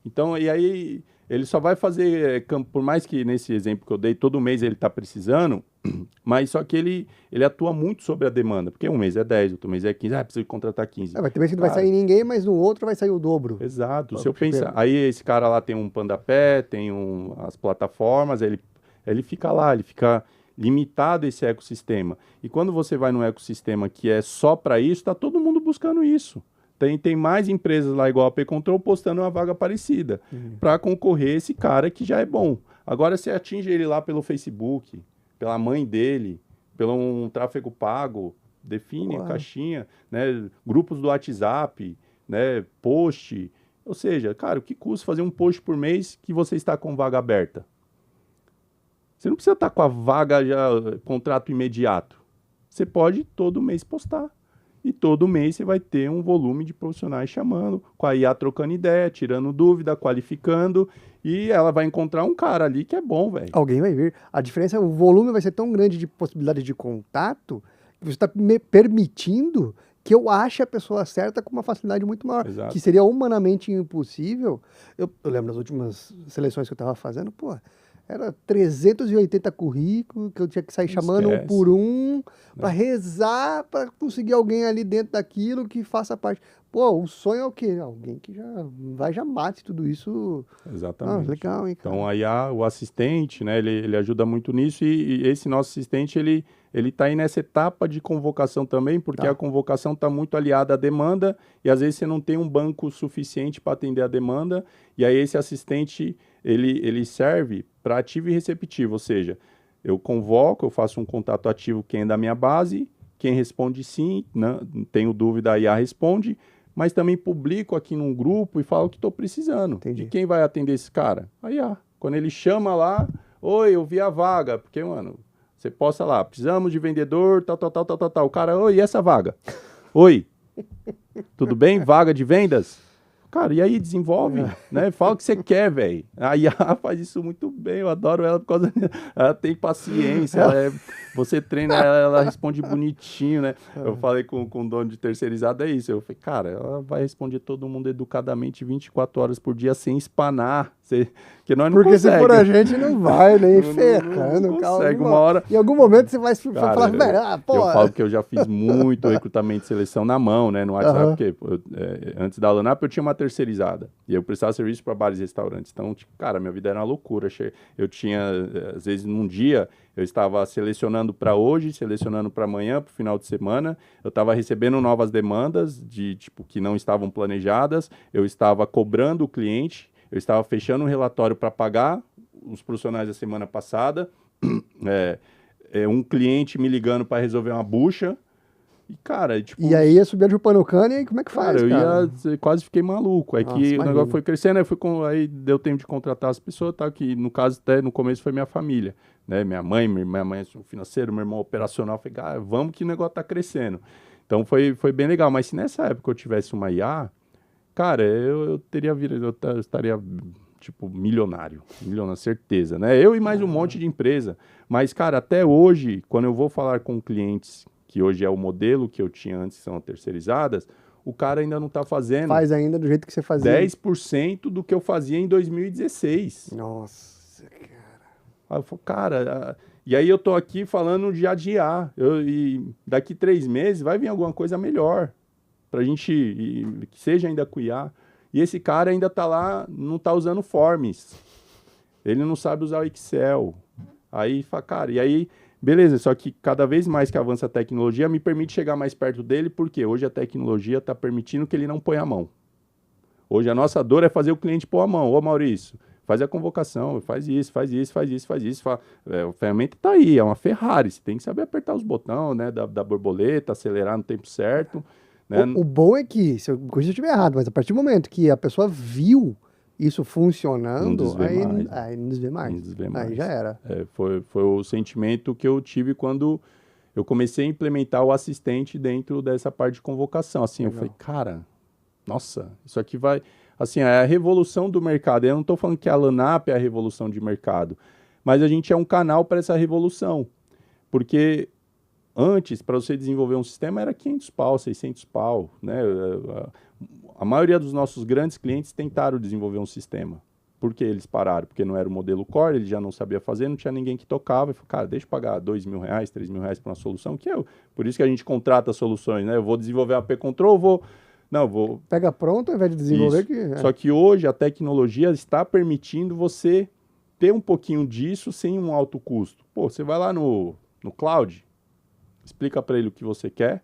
Então, e aí ele só vai fazer, por mais que nesse exemplo que eu dei, todo mês ele está precisando, mas só que ele atua muito sobre a demanda, porque um mês é 10, outro mês é 15, preciso contratar 15. vai ter vez que não vai Cara, sair ninguém, mas no outro vai sair o dobro. exato, se eu Tipo, pensar, aí esse cara lá tem um Pandapé, tem as plataformas, ele fica lá, ele fica limitado a esse ecossistema. E quando você vai num ecossistema que é só para isso, está todo mundo buscando isso. Tem mais empresas lá igual a P-Control postando uma vaga parecida para concorrer esse cara que já é bom. Agora você atinge ele lá pelo Facebook, pela mãe dele, pelo um tráfego pago, define a caixinha, né? Grupos do WhatsApp, né? Post. Ou seja, cara, o que custa fazer um post por mês que você está com vaga aberta? Você não precisa estar com a vaga já, contrato imediato. você pode todo mês postar. E todo mês você vai ter um volume de profissionais chamando, com a IA trocando ideia, tirando dúvida, qualificando, e ela vai encontrar um cara ali que é bom, velho. Alguém vai vir. A diferença é o volume vai ser tão grande de possibilidade de contato que você está me permitindo que eu ache a pessoa certa com uma facilidade muito maior. Exato. Que seria humanamente impossível. Eu lembro das últimas seleções que eu estava fazendo, pô, era 380 currículos que eu tinha que sair chamando um por um para rezar para conseguir alguém ali dentro daquilo que faça parte. Pô, o sonho é o quê? Alguém que já mate tudo isso. Exatamente. Legal, hein, cara? Então, aí o assistente, né, ele ajuda muito nisso e esse nosso assistente, ele tá aí nessa etapa de convocação também, porque a convocação está muito aliada à demanda e às vezes você não tem um banco suficiente para atender a demanda e aí esse assistente, ele serve para ativo e receptivo, ou seja, eu convoco, eu faço um contato ativo quem é da minha base, quem responde sim, não tenho dúvida, a IA responde, mas também publico aqui num grupo e falo que estou precisando. Entendi. E quem vai atender esse cara? A IA. Quando ele chama lá, oi, eu vi a vaga, porque, mano, você posta lá, precisamos de vendedor, tal. O cara, oi, e essa vaga? Oi, tudo bem? Vaga de vendas? Cara, e aí desenvolve, né? Fala o que você quer, velho. A IA faz isso muito bem, eu adoro ela por causa ela tem paciência, você treina ela responde bonitinho, né? Eu falei com o dono de terceirizado, é isso. Eu falei, cara, ela vai responder todo mundo educadamente 24 horas por dia sem espanar. Que nós não Porque consegue. se for a gente, não vai, nem Não ferrando. consegue, uma hora... Em algum momento você vai Cara, falar, velho, pô... Eu falo que eu já fiz muito recrutamento e seleção na mão, né, no WhatsApp, porque antes da Lanap eu tinha uma terceirizada, e eu prestava serviço para bares e restaurantes, então, tipo, cara, minha vida era uma loucura, eu tinha, às vezes, num dia, eu estava selecionando para hoje, selecionando para amanhã, para o final de semana, eu estava recebendo novas demandas, tipo, que não estavam planejadas, eu estava cobrando o cliente, eu estava fechando um relatório para pagar os profissionais da semana passada, um cliente me ligando para resolver uma bucha. E, cara, tipo... E aí ia subir a Jupanucana e aí como é que faz, cara? Eu quase fiquei maluco. Aí que o negócio foi crescendo, aí deu tempo de contratar as pessoas, tá? Que no caso, até no começo foi minha família, né? Minha mãe é financeiro, meu irmão operacional. Eu falei, vamos que o negócio tá crescendo. Então foi bem legal. Mas se nessa época eu tivesse uma IA, cara, eu estaria... tipo, milionário, certeza, né? Eu e mais um monte de empresa. Mas, cara, até hoje, quando eu vou falar com clientes, que hoje é o modelo que eu tinha antes, que são terceirizadas, o cara ainda não está fazendo... Faz ainda do jeito que você fazia. 10% do que eu fazia em 2016. Nossa, cara. Aí eu falo, cara... E aí eu tô aqui falando de adiar. E daqui 3 meses vai vir alguma coisa melhor. Pra gente... que seja ainda com IA. E esse cara ainda tá lá, não tá usando Forms. Ele não sabe usar o Excel. Aí, cara, e aí, beleza, só que cada vez mais que avança a tecnologia, me permite chegar mais perto dele, porque hoje a tecnologia tá permitindo que ele não ponha a mão. Hoje a nossa dor é fazer o cliente pôr a mão. Ô, Maurício, faz a convocação, faz isso. A ferramenta tá aí, é uma Ferrari, você tem que saber apertar os botões, né, da borboleta, acelerar no tempo certo. Né? O bom é que, se eu estiver errado, mas a partir do momento que a pessoa viu isso funcionando, aí não desvê mais. Aí já era. Foi o sentimento que eu tive quando eu comecei a implementar o assistente dentro dessa parte de convocação. Assim, legal. Eu falei, cara, nossa, isso aqui vai... Assim, é a revolução do mercado. Eu não estou falando que a Lanap é a revolução de mercado, mas a gente é um canal para essa revolução. Porque... Antes, para você desenvolver um sistema, era 500 pau, 600 pau, né? A maioria dos nossos grandes clientes tentaram desenvolver um sistema. Por que eles pararam? Porque não era o modelo core, ele já não sabia fazer, não tinha ninguém que tocava. E falou, cara, deixa eu pagar R$2.000, R$3.000 por uma solução, por isso que a gente contrata soluções, né? Eu vou desenvolver a AP-Control, vou... Pega pronto ao invés de desenvolver. Só que hoje a tecnologia está permitindo você ter um pouquinho disso sem um alto custo. Pô, você vai lá no cloud... Explica para ele o que você quer.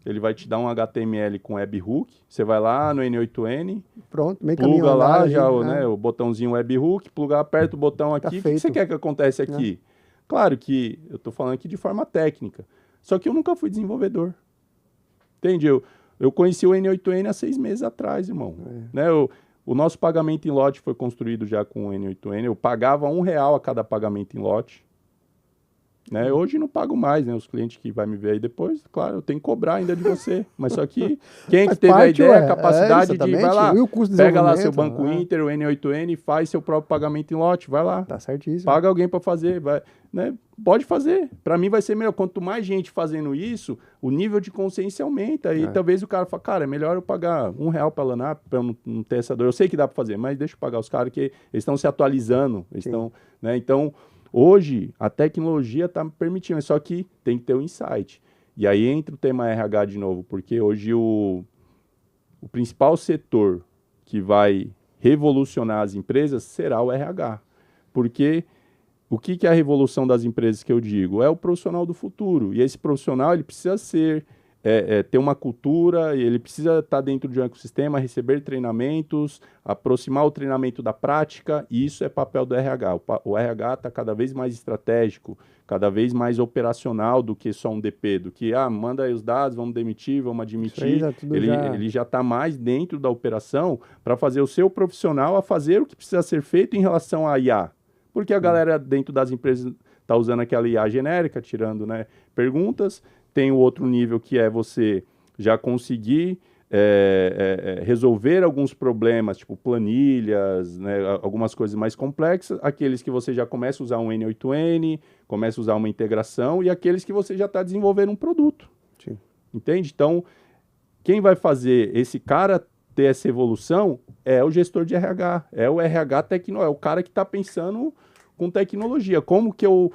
Ele vai te dar um HTML com webhook. Você vai lá no N8N. Pronto, meio pluga lá já né, o botãozinho webhook. Aperta o botão aqui. O que você quer que aconteça aqui? Claro que eu estou falando aqui de forma técnica. Só que eu nunca fui desenvolvedor. Entende? Eu conheci o N8N há 6 meses atrás, irmão. Né? O nosso pagamento em lote foi construído já com o N8N. Eu pagava R$1 a cada pagamento em lote. né? Hoje não pago mais, né? Os clientes que vai me ver aí depois, claro, eu tenho que cobrar ainda de você. Mas só que quem que teve a ideia, a capacidade de, vai lá, e o custo de pega lá seu desenvolvimento, Banco Inter, o N8N, faz seu próprio pagamento em lote, vai lá. Tá certíssimo. Paga alguém para fazer, vai, né? Pode fazer. Para mim vai ser melhor. Quanto mais gente fazendo isso, o nível de consciência aumenta. E talvez o cara fale, cara, é melhor eu pagar R$1 para a Lanap para eu não ter essa dor. Eu sei que dá para fazer, mas deixa eu pagar os caras que eles estão se atualizando. Eles estão, né? Então, hoje, a tecnologia está permitindo, só que tem que ter o insight. E aí entra o tema RH de novo, porque hoje o principal setor que vai revolucionar as empresas será o RH. Porque o que é a revolução das empresas que eu digo? É o profissional do futuro. E esse profissional ele precisa ter uma cultura, ele precisa estar dentro de um ecossistema, receber treinamentos, aproximar o treinamento da prática, e isso é papel do RH. O RH está cada vez mais estratégico, cada vez mais operacional do que só um DP, do que, manda aí os dados, vamos demitir, vamos admitir. Ele já está mais dentro da operação para fazer o seu profissional a fazer o que precisa ser feito em relação à IA. Porque a galera dentro das empresas está usando aquela IA genérica, tirando, né, perguntas. Tem o outro nível que é você já conseguir resolver alguns problemas, tipo planilhas, né, algumas coisas mais complexas. Aqueles que você já começa a usar um N8N, começa a usar uma integração, e aqueles que você já está desenvolvendo um produto. Sim. Entende? Então, quem vai fazer esse cara ter essa evolução é o gestor de RH, é o RH é o cara que está pensando com tecnologia. Como que eu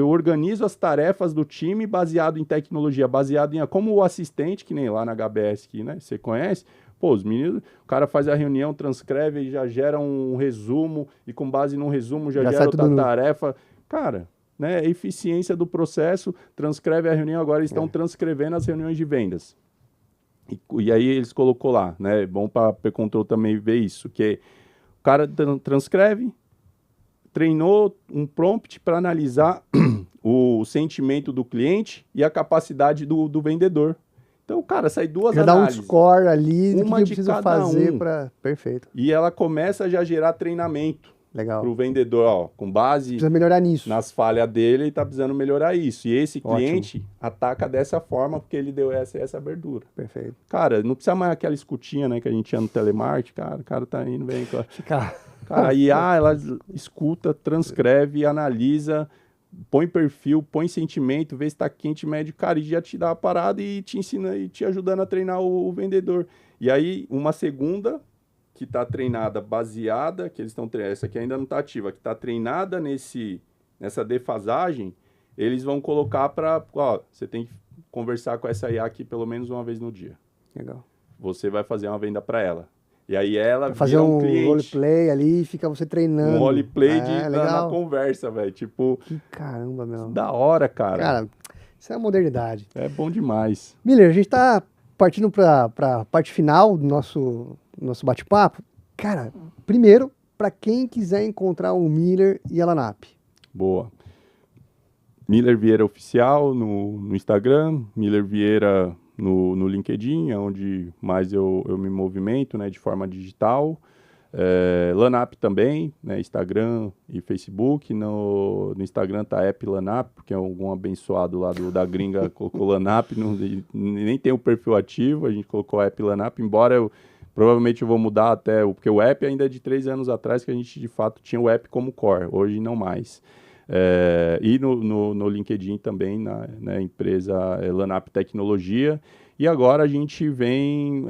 organizo as tarefas do time baseado em tecnologia, baseado em como o assistente, que nem lá na HBS, que, né, você conhece, pô, os meninos, o cara faz a reunião, transcreve e já gera um resumo, e com base num resumo já gera outra tarefa. Cara, né, eficiência do processo, transcreve a reunião, agora eles estão transcrevendo as reuniões de vendas. E aí eles colocou lá, né? É bom para a P-Control também ver isso, que o cara transcreve, treinou um prompt para analisar o sentimento do cliente e a capacidade do vendedor. Então, cara, sai duas análises. Já dá um score ali do que eu de preciso cada fazer para... Perfeito. E ela começa a já gerar treinamento. Legal. Para o vendedor, ó, com base precisa melhorar nisso. Nas falhas dele, ele está precisando melhorar isso. E esse cliente ataca dessa forma porque ele deu essa abertura. Perfeito. Cara, não precisa mais aquela escutinha, né, que a gente tinha no telemarketing, cara, o cara tá indo bem. Cara, a IA, ela escuta, transcreve, analisa, põe perfil, põe sentimento, vê se tá quente, médio, cara, e já te dá a parada e te ensina e te ajudando a treinar o vendedor. E aí, uma segunda que está treinada baseada, que eles estão treinando, essa aqui ainda não está ativa, que está treinada nessa defasagem, eles vão colocar para, você tem que conversar com essa IA aqui pelo menos uma vez no dia. Legal. Você vai fazer uma venda para ela. E aí ela vai fazer um roleplay ali, fica você treinando. Um roleplay na conversa, velho. Tipo, que caramba, meu. Da hora, cara. Cara, isso é a modernidade. É bom demais. Miller, a gente tá partindo para a parte final do nosso bate-papo. Cara, primeiro, para quem quiser encontrar o Miller e a Lanap. Boa. Miller Vieira Oficial no Instagram, Miller Vieira no LinkedIn, onde mais eu me movimento, né, de forma digital. Lanap também, né, Instagram e Facebook. No Instagram tá app Lanap, porque algum abençoado lá da gringa colocou Lanap, nem tem o perfil ativo, a gente colocou app Lanap, embora provavelmente eu vou mudar até, porque o app ainda é de 3 anos atrás que a gente de fato tinha o app como core, hoje não mais. E no LinkedIn também, na empresa Lanap Tecnologia. E agora a gente vem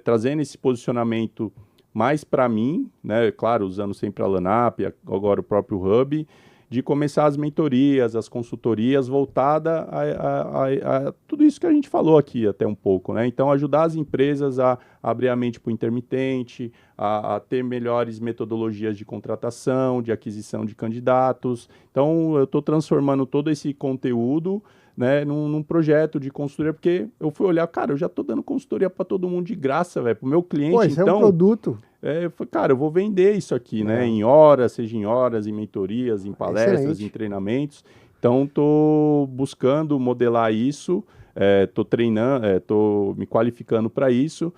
trazendo esse posicionamento mais para mim, né? Claro, usando sempre a Lanap, agora o próprio Hub, de começar as mentorias, as consultorias voltada a tudo isso que a gente falou aqui até um pouco, né? Então, ajudar as empresas a abrir a mente para o intermitente, a ter melhores metodologias de contratação, de aquisição de candidatos. Então, eu estou transformando todo esse conteúdo, né, num projeto de consultoria, porque eu fui olhar, cara, eu já estou dando consultoria para todo mundo de graça, velho, para o meu cliente. Pô, isso então, é um produto. Eu falei, cara, eu vou vender isso aqui, né, em horas, seja em horas, em mentorias, em palestras, excelente, em treinamentos. Então, estou buscando modelar isso, estou treinando, estou me qualificando para isso.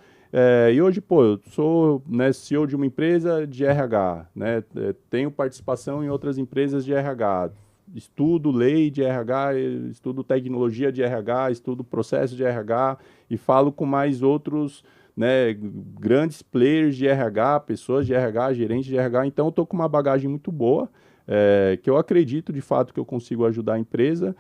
E hoje, pô, eu sou, né, CEO de uma empresa de RH, né, tenho participação em outras empresas de RH, estudo lei de RH, estudo tecnologia de RH, estudo processo de RH e falo com mais outros, né, grandes players de RH, pessoas de RH, gerentes de RH. Então, eu estou com uma bagagem muito boa, que eu acredito, de fato, que eu consigo ajudar a empresa,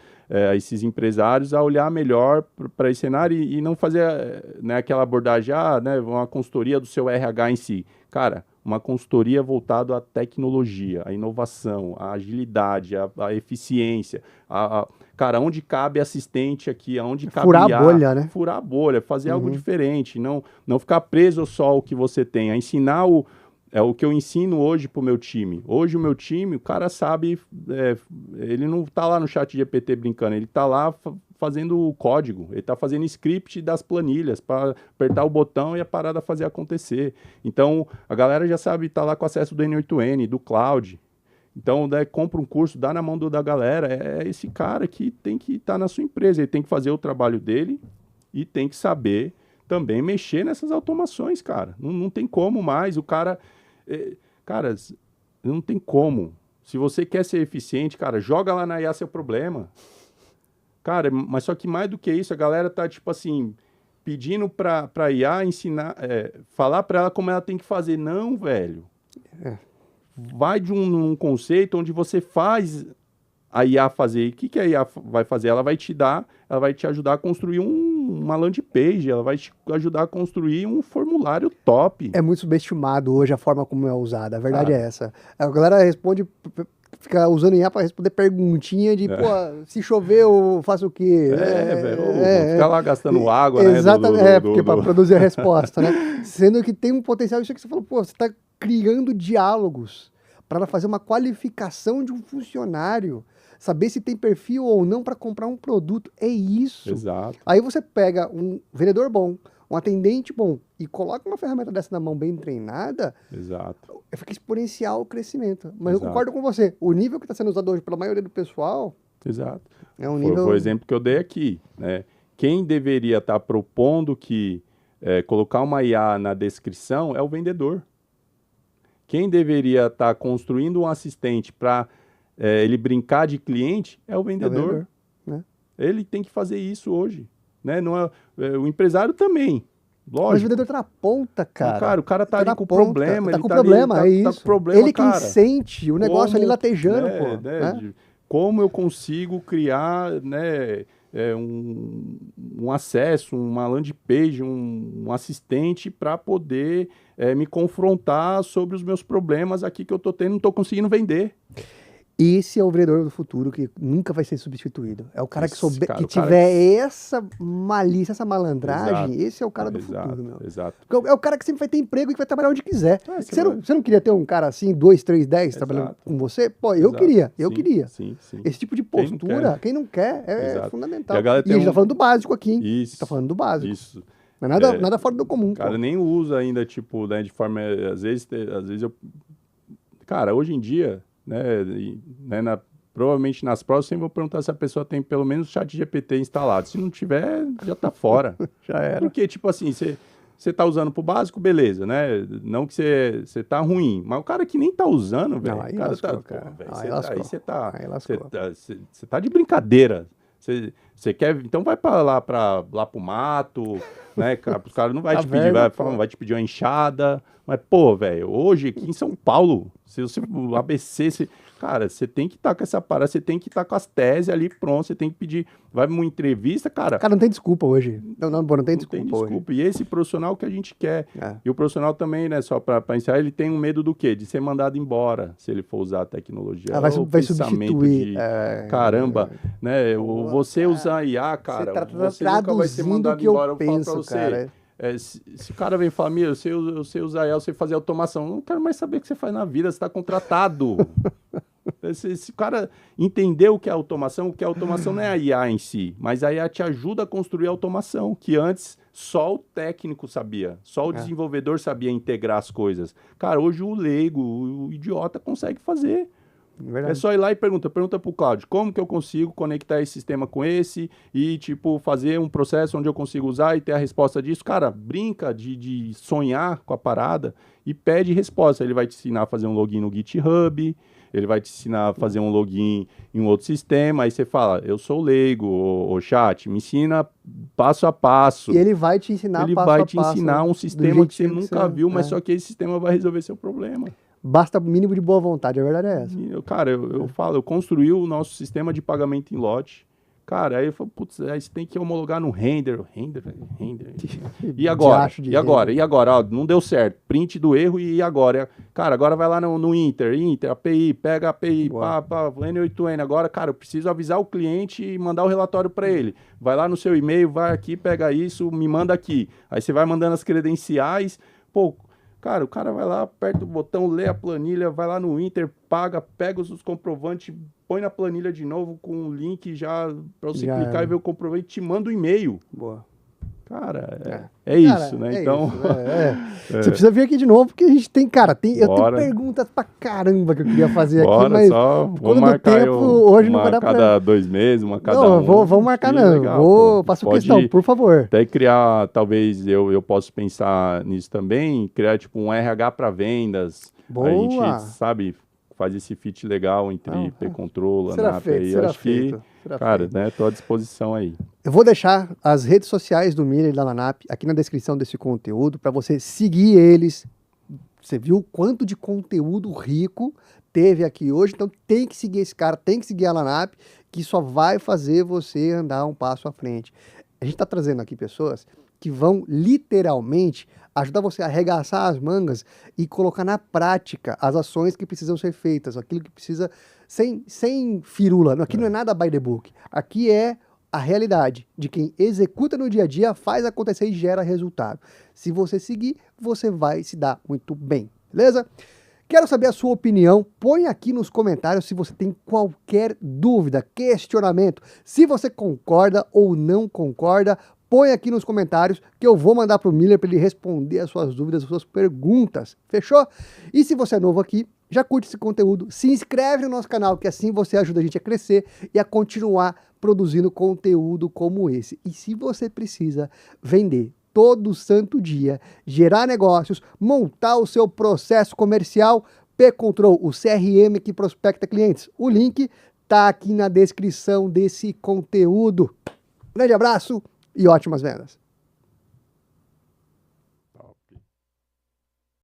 esses empresários, a olhar melhor para esse cenário e não fazer né, aquela abordagem, né, uma consultoria do seu RH em si. Cara, uma consultoria voltada à tecnologia, à inovação, à agilidade, à eficiência, cara, onde cabe assistente aqui, aonde cabe Furar a bolha, né? Furar a bolha, fazer algo diferente, não ficar preso só ao que você tem, a ensinar o que eu ensino hoje para o meu time. Hoje o meu time, o cara sabe, ele não está lá no chat GPT brincando, ele está lá fazendo o código, ele está fazendo script das planilhas para apertar o botão e a parada fazer acontecer. Então, a galera já sabe, está lá com acesso do N8N, do cloud. Então, compra um curso, dá na mão da galera. É esse cara que tem que estar na sua empresa, ele tem que fazer o trabalho dele e tem que saber também mexer nessas automações, cara. Não tem como mais. O cara... cara, não tem como. Se você quer ser eficiente, cara, joga lá na IA seu problema. Cara, mas só que mais do que isso, a galera tá, tipo assim, pedindo pra IA ensinar, falar pra ela como ela tem que fazer. Não, velho. Vai de um conceito onde você faz a IA fazer. E o que a IA vai fazer? Ela vai te ajudar a construir uma landing page, ela vai te ajudar a construir um formulário top. É muito subestimado hoje a forma como é usada, a verdade é essa. A galera responde, fica usando IA para responder perguntinha de, pô, se chover eu faço o quê? Velho, ficar lá gastando água, né? Exatamente, porque para produzir a resposta, né? Sendo que tem um potencial, isso que você falou, pô, você está criando diálogos para ela fazer uma qualificação de um funcionário, saber se tem perfil ou não para comprar um produto. É isso. Exato. Aí você pega um vendedor bom, um atendente bom e coloca uma ferramenta dessa na mão bem treinada, exato, fica exponencial o crescimento. Mas exato, eu concordo com você. O nível que está sendo usado hoje pela maioria do pessoal... Exato. É um nível... Foi o exemplo que eu dei aqui, né? Quem deveria estar propondo que colocar uma IA na descrição é o vendedor. Quem deveria estar construindo um assistente para ele brincar de cliente é o vendedor. Né? Ele tem que fazer isso hoje. Né? Não o empresário também. Lógico. Mas o vendedor tá na ponta, cara. O cara tá ali com ponta, problema. Tá ele com tá problema, ali, é tá isso. com problema, ele que cara. sente o negócio ali latejando, né, pô. Né? Como eu consigo criar, né, um acesso, uma landing page, um assistente para poder me confrontar sobre os meus problemas aqui que eu tô tendo, não tô conseguindo vender. Esse é o vendedor do futuro que nunca vai ser substituído. É o cara que tiver essa malícia, essa malandragem, exato, esse é o cara do futuro, meu. Exato. É o cara que sempre vai ter emprego e que vai trabalhar onde quiser. Você não queria ter um cara assim, 2, 3, 10 trabalhando com você? Pô, eu queria. Sim. Esse tipo de postura, quem não quer é fundamental. E a gente tá falando do básico aqui, hein? Isso. Tá falando do básico. Isso. Não é nada fora do comum. O cara nem usa ainda, tipo, né, de forma... Às vezes eu... Cara, hoje em dia... provavelmente nas provas eu sempre vou perguntar se a pessoa tem pelo menos o chat GPT instalado. Se não tiver, já tá fora. Já era. Porque, tipo assim, você tá usando pro básico, beleza, né? Não que você tá ruim, mas o cara que nem tá usando, velho. Aí Você tá de brincadeira. Você quer... Então vai lá pro mato, né? Os caras não vai te pedir, vai te pedir uma enxada. Mas, pô, velho, hoje aqui em São Paulo, o ABC, cara, você tem que estar com essa parada, você tem que estar com as teses ali pronto, você tem que pedir, vai numa entrevista, cara... Cara, não tem desculpa hoje. Não tem desculpa hoje. E esse profissional que a gente quer. E o profissional também, né, só para encerrar, ele tem um medo do quê? De ser mandado embora, se ele for usar a tecnologia. Vai substituir. Caramba, né, você usar IA, cara, você nunca vai ser mandado embora. Eu falo pra você... Cara. Se o cara vem e fala, eu sei usar IA, eu sei fazer automação, eu não quero mais saber o que você faz na vida, você está contratado. Se o cara entender o que é automação não é a IA em si, mas a IA te ajuda a construir a automação, que antes só o técnico sabia, só o desenvolvedor sabia integrar as coisas. Cara, hoje o leigo, o idiota consegue fazer. Verdade. É só ir lá e pergunta pro Cláudio, como que eu consigo conectar esse sistema com esse e, tipo, fazer um processo onde eu consigo usar e ter a resposta disso. Cara, brinca de sonhar com a parada e pede resposta. Ele vai te ensinar a fazer um login no GitHub, ele vai te ensinar a fazer um login em um outro sistema, aí você fala, eu sou leigo, o chat, me ensina passo a passo. E ele vai te ensinar Ele passo vai a te passo, ensinar um do sistema que você jeitinho nunca viu, mas só que esse sistema vai resolver seu problema. Basta mínimo de boa vontade, a verdade é essa. Cara, eu falo, eu construí o nosso sistema de pagamento em lote. Cara, aí eu falo, putz, aí você tem que homologar no render. E agora? E agora? Ó, não deu certo. Print do erro e agora? Cara, agora vai lá no Inter, API, pega a API, N8N. Agora, cara, eu preciso avisar o cliente e mandar o relatório para ele. Vai lá no seu e-mail, vai aqui, pega isso, me manda aqui. Aí você vai mandando as credenciais, pô. Cara, o cara vai lá, aperta o botão, lê a planilha, vai lá no Inter, paga, pega os comprovantes, põe na planilha de novo com o link já para você clicar e ver o comprovante, te manda o e-mail. Boa. Cara, é isso, né? Então. Você precisa vir aqui de novo, porque a gente tem, cara, eu tenho perguntas pra caramba que eu queria fazer aqui, mas vamos marcar tempo, hoje não vai dar pra... cada 2 meses, uma cada não, vamos marcar não. Faço questão, por favor. Até criar, talvez eu possa pensar nisso também, criar tipo um RH para vendas. Boa. A gente, sabe, faz esse fit legal entre P-Control, ANAP aí. Eu acho que, cara, né, tô à disposição aí. Eu vou deixar as redes sociais do Miller e da ANAP aqui na descrição desse conteúdo para você seguir eles. Você viu o quanto de conteúdo rico teve aqui hoje, então tem que seguir esse cara, tem que seguir a ANAP, que só vai fazer você andar um passo à frente. A gente está trazendo aqui pessoas que vão literalmente ajudar você a arregaçar as mangas e colocar na prática as ações que precisam ser feitas, aquilo que precisa, sem firula. Aqui não é nada by the book. Aqui é a realidade de quem executa no dia a dia, faz acontecer e gera resultado. Se você seguir, você vai se dar muito bem, beleza? Quero saber a sua opinião, põe aqui nos comentários se você tem qualquer dúvida, questionamento, se você concorda ou não concorda, põe aqui nos comentários que eu vou mandar para o Miller para ele responder as suas dúvidas, as suas perguntas, fechou? E se você é novo aqui, já curte esse conteúdo, se inscreve no nosso canal, que assim você ajuda a gente a crescer e a continuar produzindo conteúdo como esse. E se você precisa vender todo santo dia, gerar negócios, montar o seu processo comercial, P-Control, o CRM que prospecta clientes. O link tá aqui na descrição desse conteúdo. Grande abraço e ótimas vendas!